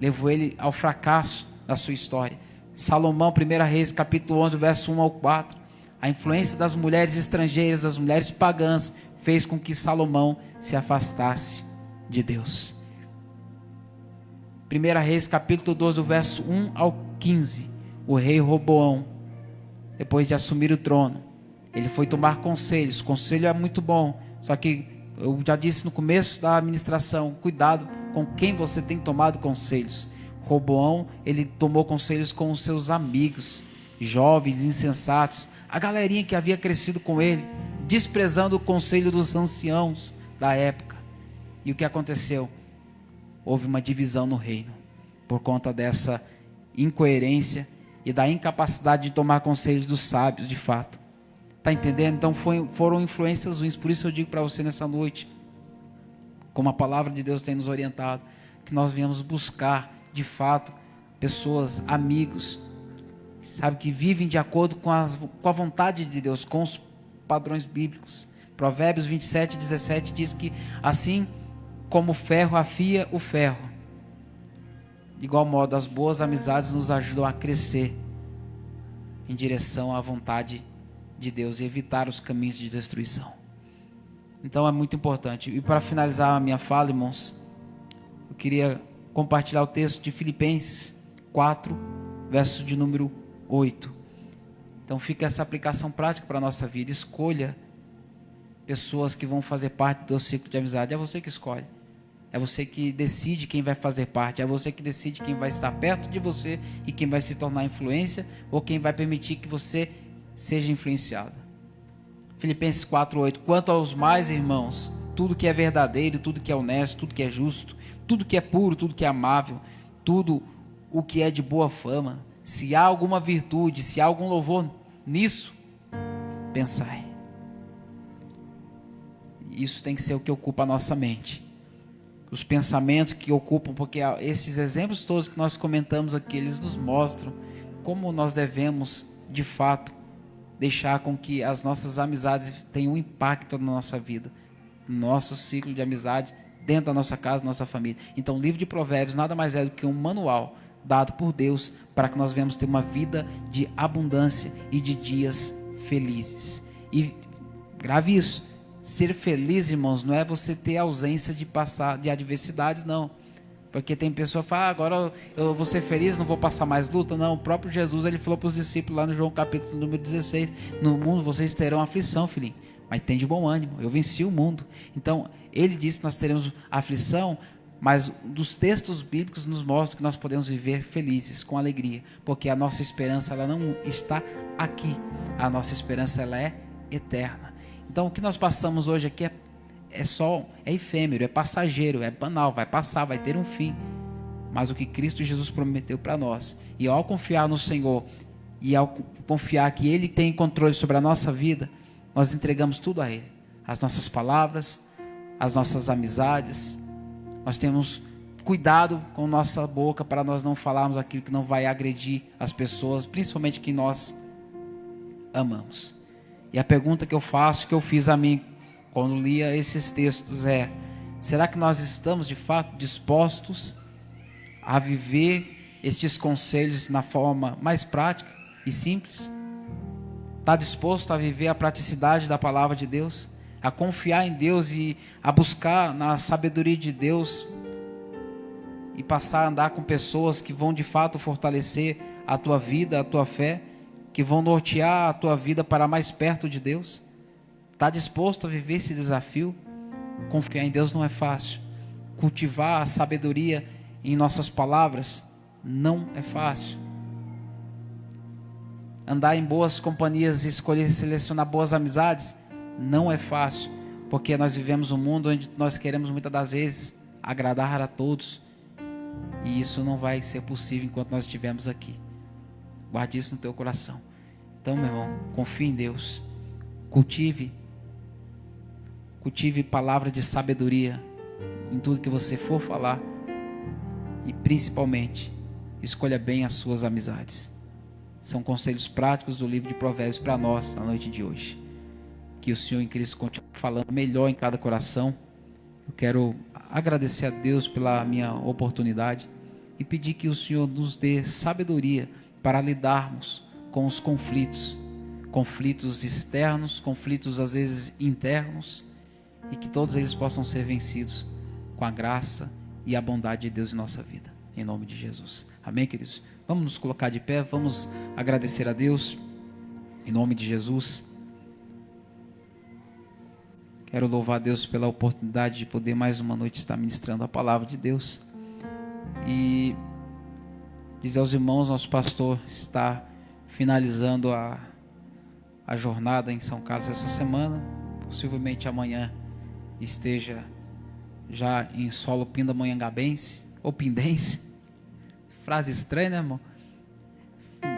levou ele ao fracasso da sua história. Salomão, 1 Reis capítulo 11, verso 1 ao 4, a influência das mulheres estrangeiras, das mulheres pagãs, fez com que Salomão se afastasse de Deus. 1 Reis capítulo 12, verso 1 ao 15, o rei Roboão, depois de assumir o trono, ele foi tomar conselhos. Conselho é muito bom, só que eu já disse no começo da administração, cuidado com quem você tem tomado conselhos. Roboão, ele tomou conselhos com os seus amigos, jovens, insensatos, a galerinha que havia crescido com ele, desprezando o conselho dos anciãos da época. E o que aconteceu? Houve uma divisão no reino, por conta dessa incoerência e da incapacidade de tomar conselhos dos sábios, de fato. Está entendendo? Então foram influências ruins. Por isso eu digo para você nessa noite, como a palavra de Deus tem nos orientado, que nós viemos buscar, de fato, pessoas, amigos, sabe, que vivem de acordo com a vontade de Deus, com os padrões bíblicos. Provérbios 27, 17 diz que assim como o ferro afia o ferro, de igual modo as boas amizades nos ajudam a crescer em direção à vontade de Deus e evitar os caminhos de destruição. Então é muito importante. E para finalizar a minha fala, irmãos, eu queria compartilhar o texto de Filipenses 4, verso de número 8. Então fica essa aplicação prática para a nossa vida. Escolha pessoas que vão fazer parte do ciclo de amizade. É você que escolhe. É você que decide quem vai fazer parte. É você que decide quem vai estar perto de você e quem vai se tornar influência ou quem vai permitir que você seja influenciado. Filipenses 4:8. Quanto aos mais, irmãos, tudo que é verdadeiro, tudo que é honesto, tudo que é justo, tudo que é puro, tudo que é amável, tudo o que é de boa fama, se há alguma virtude, se há algum louvor nisso, pensai. Isso tem que ser o que ocupa a nossa mente. Os pensamentos que ocupam, porque esses exemplos todos que nós comentamos aqui, eles nos mostram como nós devemos, de fato, deixar com que as nossas amizades tenham um impacto na nossa vida, no nosso ciclo de amizade, dentro da nossa casa, nossa família. Então o livro de Provérbios nada mais é do que um manual dado por Deus para que nós venhamos ter uma vida de abundância e de dias felizes. E grave isso, Ser feliz, irmãos, não é você ter ausência de adversidades, não. Porque tem pessoa que fala, agora eu vou ser feliz, não vou passar mais luta. Não, o próprio Jesus, ele falou para os discípulos lá no João capítulo número 16, no mundo vocês terão aflição, filhinho, mas tem de bom ânimo, eu venci o mundo. Então, ele disse que nós teremos aflição, mas dos textos bíblicos nos mostram que nós podemos viver felizes, com alegria, porque a nossa esperança, ela não está aqui, a nossa esperança, ela é eterna. Então, o que nós passamos hoje aqui é efêmero, é passageiro, é banal, vai passar, vai ter um fim. Mas o que Cristo Jesus prometeu para nós, e ao confiar no Senhor, e ao confiar que Ele tem controle sobre a nossa vida, nós entregamos tudo a Ele. As nossas palavras, as nossas amizades, nós temos cuidado com nossa boca para nós não falarmos aquilo que não vai agredir as pessoas, principalmente quem nós amamos. E a pergunta que eu faço, que eu fiz a mim quando lia esses textos é: será que nós estamos de fato dispostos a viver estes conselhos na forma mais prática e simples? Está disposto a viver a praticidade da palavra de Deus? A confiar em Deus e a buscar na sabedoria de Deus e passar a andar com pessoas que vão de fato fortalecer a tua vida, a tua fé, que vão nortear a tua vida para mais perto de Deus? Está disposto a viver esse desafio? Confiar em Deus não é fácil. Cultivar a sabedoria em nossas palavras não é fácil. Andar em boas companhias e escolher selecionar boas amizades não é fácil, porque nós vivemos um mundo onde nós queremos muitas das vezes agradar a todos, e isso não vai ser possível enquanto nós estivermos aqui. Guarde isso no teu coração. Então, meu irmão, confie em Deus, cultive palavras de sabedoria em tudo que você for falar, e principalmente escolha bem as suas amizades. São conselhos práticos do livro de Provérbios para nós na noite de hoje. Que o Senhor em Cristo continue falando melhor em cada coração. Eu quero agradecer a Deus pela minha oportunidade e pedir que o Senhor nos dê sabedoria para lidarmos com os conflitos externos, conflitos às vezes internos, e que todos eles possam ser vencidos com a graça e a bondade de Deus em nossa vida, em nome de Jesus. Amém, queridos? Vamos nos colocar de pé, vamos agradecer a Deus em nome de Jesus. Quero louvar a Deus pela oportunidade de poder mais uma noite estar ministrando a palavra de Deus. E dizer aos irmãos, nosso pastor está finalizando a jornada em São Carlos essa semana. Possivelmente amanhã esteja já em solo pindamonhangabense ou pindense. Frase estranha, né, irmão?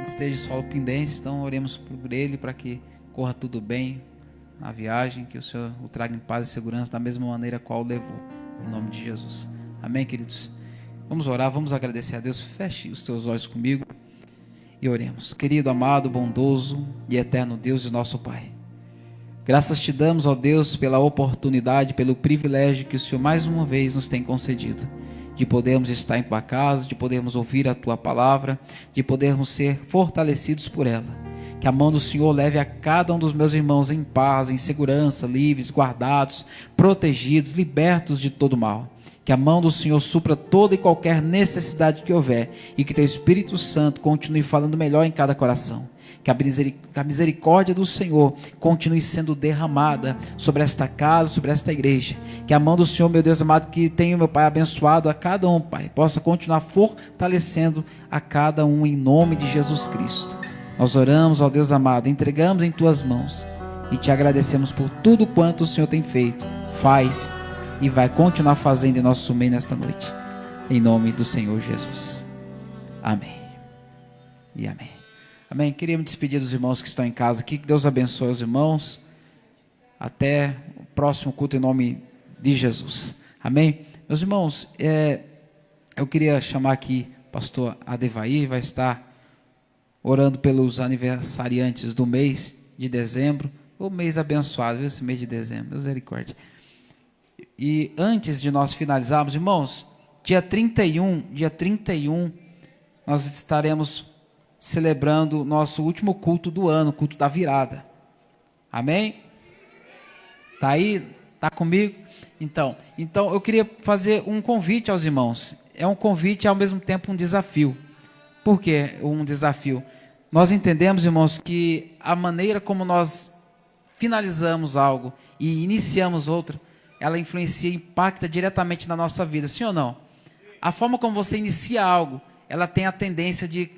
Esteja em solo pindense. Então oremos por ele para que corra tudo bem na viagem, que o Senhor o traga em paz e segurança da mesma maneira qual o levou, em nome de Jesus. Amém, queridos? Vamos orar, vamos agradecer a Deus. Feche os teus olhos comigo e oremos. Querido, amado, bondoso e eterno Deus e nosso Pai, graças te damos, ó Deus, pela oportunidade, pelo privilégio que o Senhor mais uma vez nos tem concedido, de podermos estar em tua casa, de podermos ouvir a tua palavra, de podermos ser fortalecidos por ela. Que a mão do Senhor leve a cada um dos meus irmãos em paz, em segurança, livres, guardados, protegidos, libertos de todo mal. Que a mão do Senhor supra toda e qualquer necessidade que houver, e que teu Espírito Santo continue falando melhor em cada coração. Que a misericórdia do Senhor continue sendo derramada sobre esta casa, sobre esta igreja. Que a mão do Senhor, meu Deus amado, que tenha, meu Pai, abençoado a cada um, Pai, possa continuar fortalecendo a cada um em nome de Jesus Cristo. Nós oramos, ó Deus amado, entregamos em tuas mãos e te agradecemos por tudo quanto o Senhor tem feito, faz e vai continuar fazendo em nosso meio nesta noite. Em nome do Senhor Jesus. Amém. E amém. Amém. Queria me despedir dos irmãos que estão em casa aqui. Que Deus abençoe os irmãos. Até o próximo culto em nome de Jesus. Amém. Meus irmãos, eu queria chamar aqui o pastor Adevair, vai estar orando pelos aniversariantes do mês de dezembro. O mês abençoado, viu? Esse mês de dezembro, misericórdia. E antes de nós finalizarmos, irmãos, dia 31, nós estaremos celebrando o nosso último culto do ano, culto da virada. Amém? Tá aí? Tá comigo? Então eu queria fazer um convite aos irmãos. É um convite e ao mesmo tempo um desafio. Por que um desafio? Nós entendemos, irmãos, que a maneira como nós finalizamos algo e iniciamos outro, ela influencia, impacta diretamente na nossa vida, sim ou não? A forma como você inicia algo, ela tem a tendência de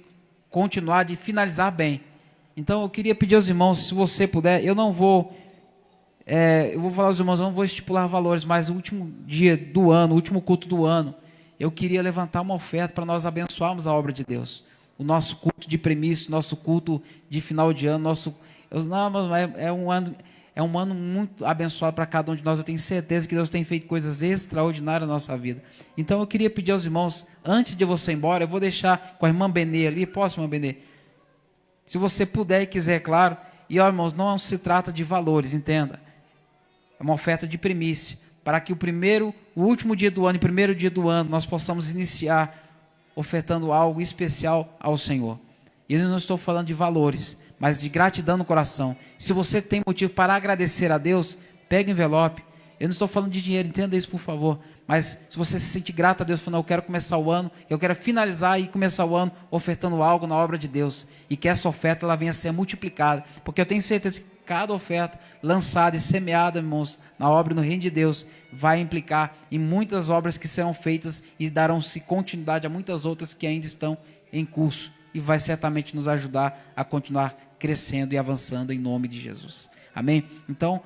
continuar, de finalizar bem. Então eu queria pedir aos irmãos, se você puder, eu vou falar aos irmãos, eu não vou estipular valores, mas o último dia do ano, o último culto do ano, eu queria levantar uma oferta para nós abençoarmos a obra de Deus. O nosso culto de premissa, nosso culto de final de ano, é um ano muito abençoado para cada um de nós. Eu tenho certeza que Deus tem feito coisas extraordinárias na nossa vida. Então eu queria pedir aos irmãos, antes de você ir embora, eu vou deixar com a irmã Benê ali. Posso, irmã Benê? Se você puder e quiser, é claro. E, ó, irmãos, não se trata de valores, entenda. É uma oferta de primícia, para que o último dia do ano e primeiro dia do ano, nós possamos iniciar ofertando algo especial ao Senhor. E eu não estou falando de valores, mas de gratidão no coração. Se você tem motivo para agradecer a Deus, pegue o envelope. Eu não estou falando de dinheiro, entenda isso, por favor. Mas se você se sente grato a Deus, falando, eu quero começar o ano, eu quero finalizar e começar o ano ofertando algo na obra de Deus. E que essa oferta ela venha a ser multiplicada. Porque eu tenho certeza que cada oferta lançada e semeada, irmãos, na obra e no reino de Deus, vai implicar em muitas obras que serão feitas e darão-se continuidade a muitas outras que ainda estão em curso. E vai certamente nos ajudar a continuar crescendo e avançando em nome de Jesus. Amém? Então,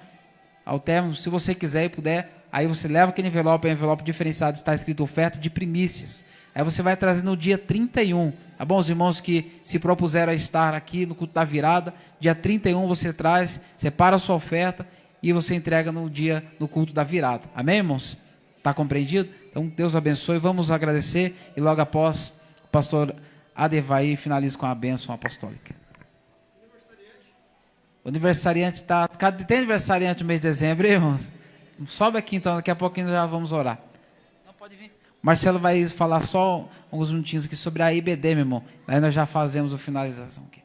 ao término, se você quiser e puder, aí você leva aquele envelope diferenciado, está escrito oferta de primícias. Aí você vai trazer no dia 31, tá bom? Os irmãos que se propuseram a estar aqui no culto da virada, dia 31 você traz, separa a sua oferta e você entrega no culto da virada. Amém, irmãos? Está compreendido? Então, Deus abençoe, vamos agradecer e logo após, o pastor Adevair finaliza com a bênção apostólica. O aniversariante está... Tem aniversariante no mês de dezembro, irmãos? Sobe aqui então, daqui a pouquinho já vamos orar. Não, pode vir. Marcelo vai falar só alguns minutinhos aqui sobre a IBD, meu irmão. Aí nós já fazemos a finalização aqui.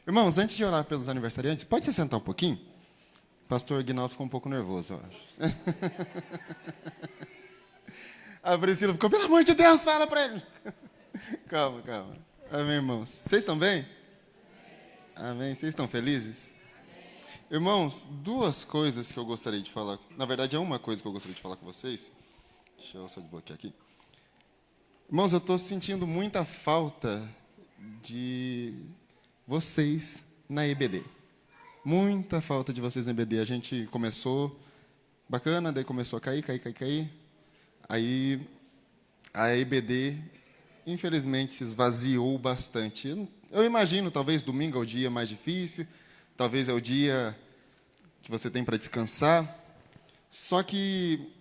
Irmãos, antes de orar pelos aniversariantes, pode se sentar um pouquinho? O pastor Aguinaldo ficou um pouco nervoso, eu acho. A Priscila ficou, pelo amor de Deus, fala para ele. Calma. Amém, irmãos. Vocês estão bem? Amém. Vocês estão felizes? Irmãos, duas coisas que eu gostaria de falar. Na verdade, é uma coisa que eu gostaria de falar com vocês. Deixa eu só desbloquear aqui. Irmãos, eu estou sentindo muita falta de vocês na EBD. Muita falta de vocês na EBD. A gente começou bacana, daí começou a cair. Aí a EBD, infelizmente, se esvaziou bastante. Eu imagino, talvez domingo é o dia mais difícil, talvez é o dia que você tem para descansar. Só que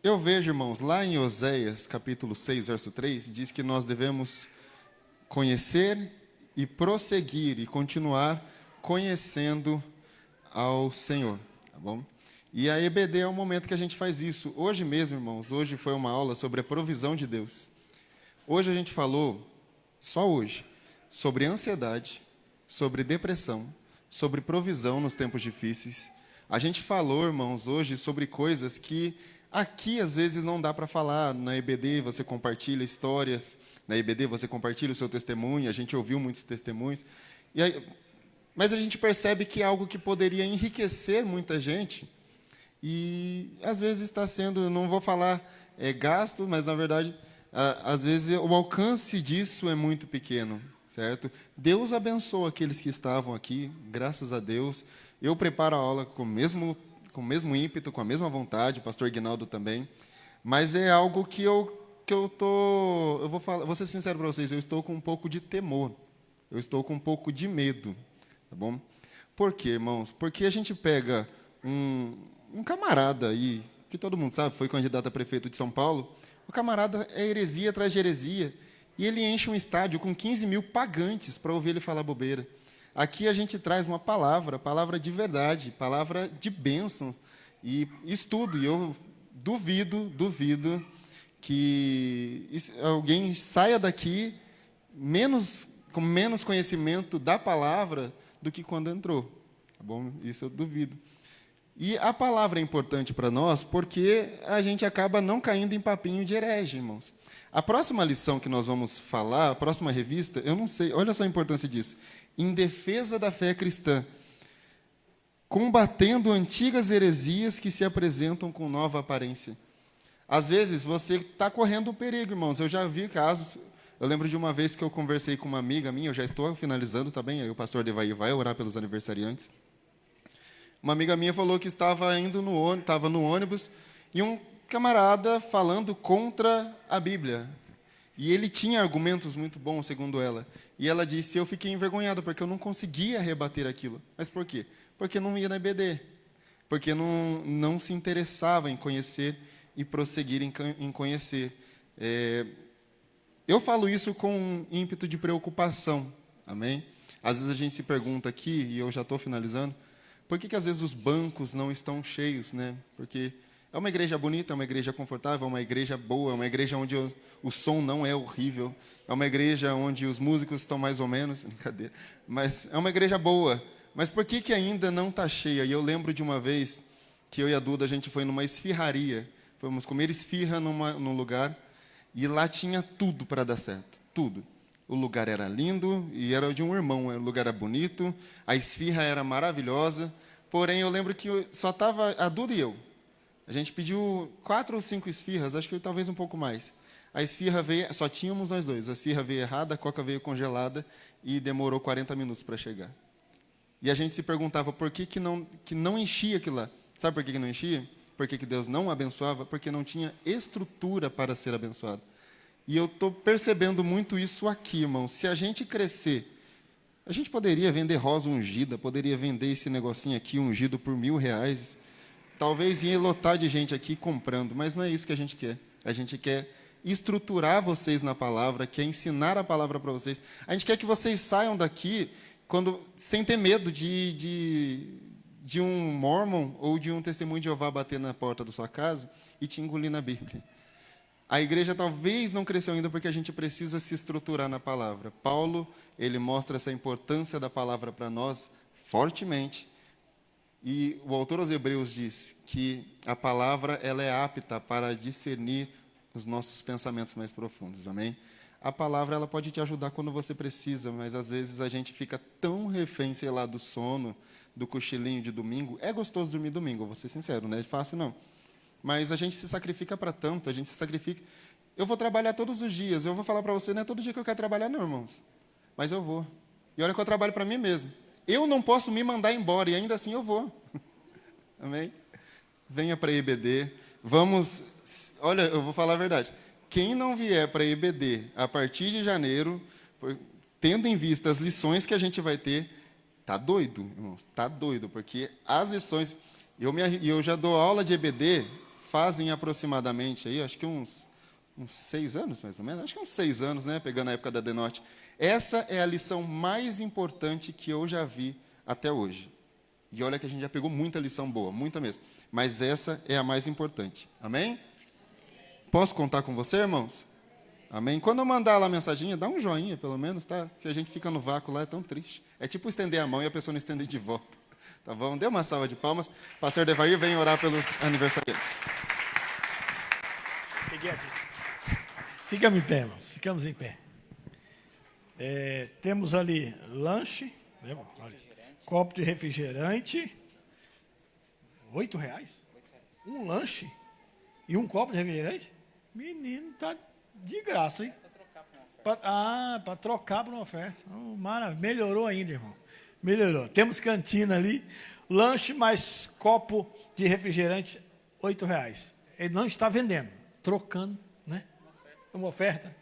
eu vejo, irmãos, lá em Oséias, capítulo 6, verso 3, diz que nós devemos conhecer e prosseguir e continuar conhecendo ao Senhor, tá bom? E a EBD é o momento que a gente faz isso. Hoje mesmo, irmãos, hoje foi uma aula sobre a provisão de Deus. Hoje a gente falou, só hoje, sobre ansiedade, sobre depressão, sobre provisão nos tempos difíceis. A gente falou, irmãos, hoje sobre coisas que aqui às vezes não dá para falar. Na EBD você compartilha histórias, na EBD você compartilha o seu testemunho, a gente ouviu muitos testemunhos. Mas a gente percebe que é algo que poderia enriquecer muita gente e às vezes está sendo, não vou falar gasto, mas na verdade, às vezes o alcance disso é muito pequeno. Certo? Deus abençoa aqueles que estavam aqui, graças a Deus. Eu preparo a aula com o mesmo ímpeto, com a mesma vontade, o pastor Aguinaldo também. Mas é algo que eu vou ser sincero para vocês, eu estou com um pouco de temor. Eu estou com um pouco de medo, tá bom? Por quê, irmãos? Porque a gente pega um camarada aí, que todo mundo sabe, foi candidato a prefeito de São Paulo. O camarada é heresia atrás de heresia. E ele enche um estádio com 15 mil pagantes para ouvir ele falar bobeira. Aqui a gente traz uma palavra de verdade, palavra de bênção e estudo. E eu duvido que alguém saia daqui com menos conhecimento da palavra do que quando entrou. Tá bom? Isso eu duvido. E a palavra é importante para nós porque a gente acaba não caindo em papinho de herege, irmãos. A próxima lição que nós vamos falar, a próxima revista, eu não sei, olha só a importância disso. Em defesa da fé cristã, combatendo antigas heresias que se apresentam com nova aparência. Às vezes você está correndo um perigo, irmãos. Eu já vi casos. Eu lembro de uma vez que eu conversei com uma amiga minha, eu já estou finalizando, tá bem? Aí o pastor Devair vai orar pelos aniversariantes. Uma amiga minha falou que estava no ônibus e um camarada falando contra a Bíblia. E ele tinha argumentos muito bons, segundo ela. E ela disse, eu fiquei envergonhada porque eu não conseguia rebater aquilo. Mas por quê? Porque não ia na EBD. Porque não se interessava em conhecer e prosseguir em conhecer. Eu falo isso com um ímpeto de preocupação, amém? Às vezes a gente se pergunta aqui, e eu já estou finalizando, por que às vezes os bancos não estão cheios, né? Porque é uma igreja bonita, é uma igreja confortável, é uma igreja boa, é uma igreja onde o som não é horrível, é uma igreja onde os músicos estão mais ou menos, brincadeira, mas é uma igreja boa. Mas por que ainda não está cheia? E eu lembro de uma vez que eu e a Duda, a gente foi numa esfirraria, fomos comer esfirra num lugar, e lá tinha tudo para dar certo, tudo. O lugar era lindo, e era de um irmão, o lugar era bonito, a esfirra era maravilhosa, porém eu lembro que só estava a Duda e eu. A gente pediu 4 ou 5 esfirras, acho que talvez um pouco mais. A esfirra veio, só tínhamos nós dois, a esfirra veio errada, a coca veio congelada, e demorou 40 minutos para chegar. E a gente se perguntava por que não enchia aquilo lá. Sabe por que não enchia? Por que Deus não abençoava? Porque não tinha estrutura para ser abençoado. E eu estou percebendo muito isso aqui, irmão. Se a gente crescer, a gente poderia vender rosa ungida, poderia vender esse negocinho aqui ungido por R$1.000. Talvez ia lotar de gente aqui comprando, mas não é isso que a gente quer. A gente quer estruturar vocês na palavra, quer ensinar a palavra para vocês. A gente quer que vocês saiam daqui sem ter medo de um mormon ou de um testemunho de Jeová bater na porta da sua casa e te engolir na Bíblia. A igreja talvez não cresceu ainda porque a gente precisa se estruturar na palavra. Paulo, ele mostra essa importância da palavra para nós fortemente. E o autor aos Hebreus diz que a palavra ela é apta para discernir os nossos pensamentos mais profundos. Amém? A palavra ela pode te ajudar quando você precisa, mas às vezes a gente fica tão refém, sei lá, do sono, do cochilinho de domingo. É gostoso dormir domingo, vou ser sincero, não é fácil não. Mas a gente se sacrifica para tanto, a gente se sacrifica. Eu vou trabalhar todos os dias, eu vou falar para você, não é todo dia que eu quero trabalhar não, irmãos. Mas eu vou. E olha que eu trabalho para mim mesmo. Eu não posso me mandar embora, e ainda assim eu vou. Amém? Venha para a IBD. Vamos, olha, eu vou falar a verdade. Quem não vier para a IBD a partir de janeiro, tendo em vista as lições que a gente vai ter, tá doido, irmãos, tá doido, porque as lições, eu já dou aula de EBD, fazem aproximadamente, aí, acho que uns 6 anos, mais ou menos, acho que uns 6 anos, né, pegando a época da Denote. Essa é a lição mais importante que eu já vi até hoje. E olha que a gente já pegou muita lição boa, muita mesmo, mas essa é a mais importante, amém? Posso contar com você, irmãos? Amém? Quando eu mandar lá a mensaginha, dá um joinha, pelo menos, tá? Se a gente fica no vácuo lá, é tão triste. É tipo estender a mão e a pessoa não estender de volta. Tá bom? Dê uma salva de palmas. Pastor Devair, vem orar pelos aniversariantes. Peguei a dica. Ficamos em pé, irmãos. Ficamos em pé. Temos ali lanche, né? Olha, copo de refrigerante, R$8. Um lanche e um copo de refrigerante? Menino, tá de graça, hein? Para trocar por uma oferta. Oh, maravilha. Melhorou ainda, irmão. Melhorou. Temos cantina ali, lanche mais copo de refrigerante, R$8. Ele não está vendendo, trocando, né? Uma oferta.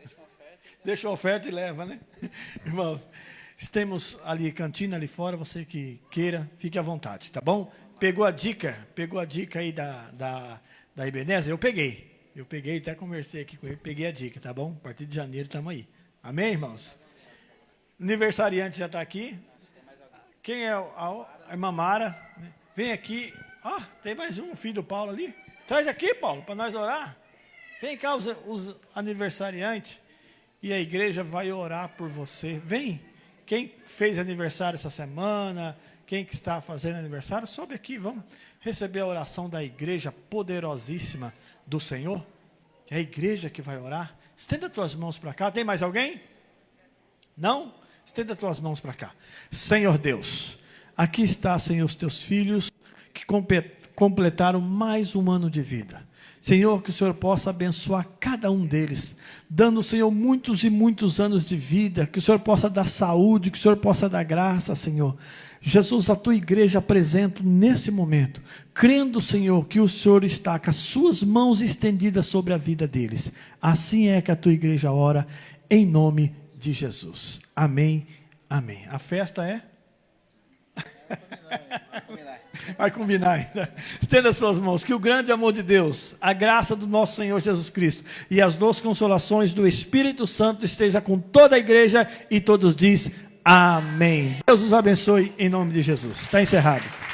Deixa uma oferta e leva, né? Irmãos, temos ali cantina ali fora, você que queira, fique à vontade, tá bom? Pegou a dica aí da Ebenezer? Eu peguei, até conversei aqui com ele, peguei a dica, tá bom? A partir de janeiro estamos aí. Amém, irmãos? Aniversariante já está aqui. Quem é a irmã Mara? Vem aqui. Tem mais um filho do Paulo ali. Traz aqui, Paulo, para nós orar. Vem cá os aniversariantes. E a igreja vai orar por você. Vem. Quem fez aniversário essa semana, Quem que está fazendo aniversário, sobe aqui, vamos receber a oração da igreja poderosíssima do Senhor. É a igreja que vai orar. Estenda as tuas mãos para cá. Tem mais alguém? Não? Estenda as tuas mãos para cá. Senhor Deus, aqui está, Senhor, os teus filhos que completaram mais um ano de vida. Senhor, que o Senhor possa abençoar cada um deles, dando, Senhor, muitos e muitos anos de vida, que o Senhor possa dar saúde, que o Senhor possa dar graça, Senhor. Jesus, a tua igreja apresento nesse momento, crendo, Senhor, que o Senhor está com as suas mãos estendidas sobre a vida deles. Assim é que a tua igreja ora, em nome de Jesus. Amém, amém. A festa é? Vai combinar ainda. Estenda suas mãos. Que o grande amor de Deus, a graça do nosso Senhor Jesus Cristo e as doces consolações do Espírito Santo esteja com toda a igreja, e todos diz amém. Deus os abençoe em nome de Jesus. Está encerrado.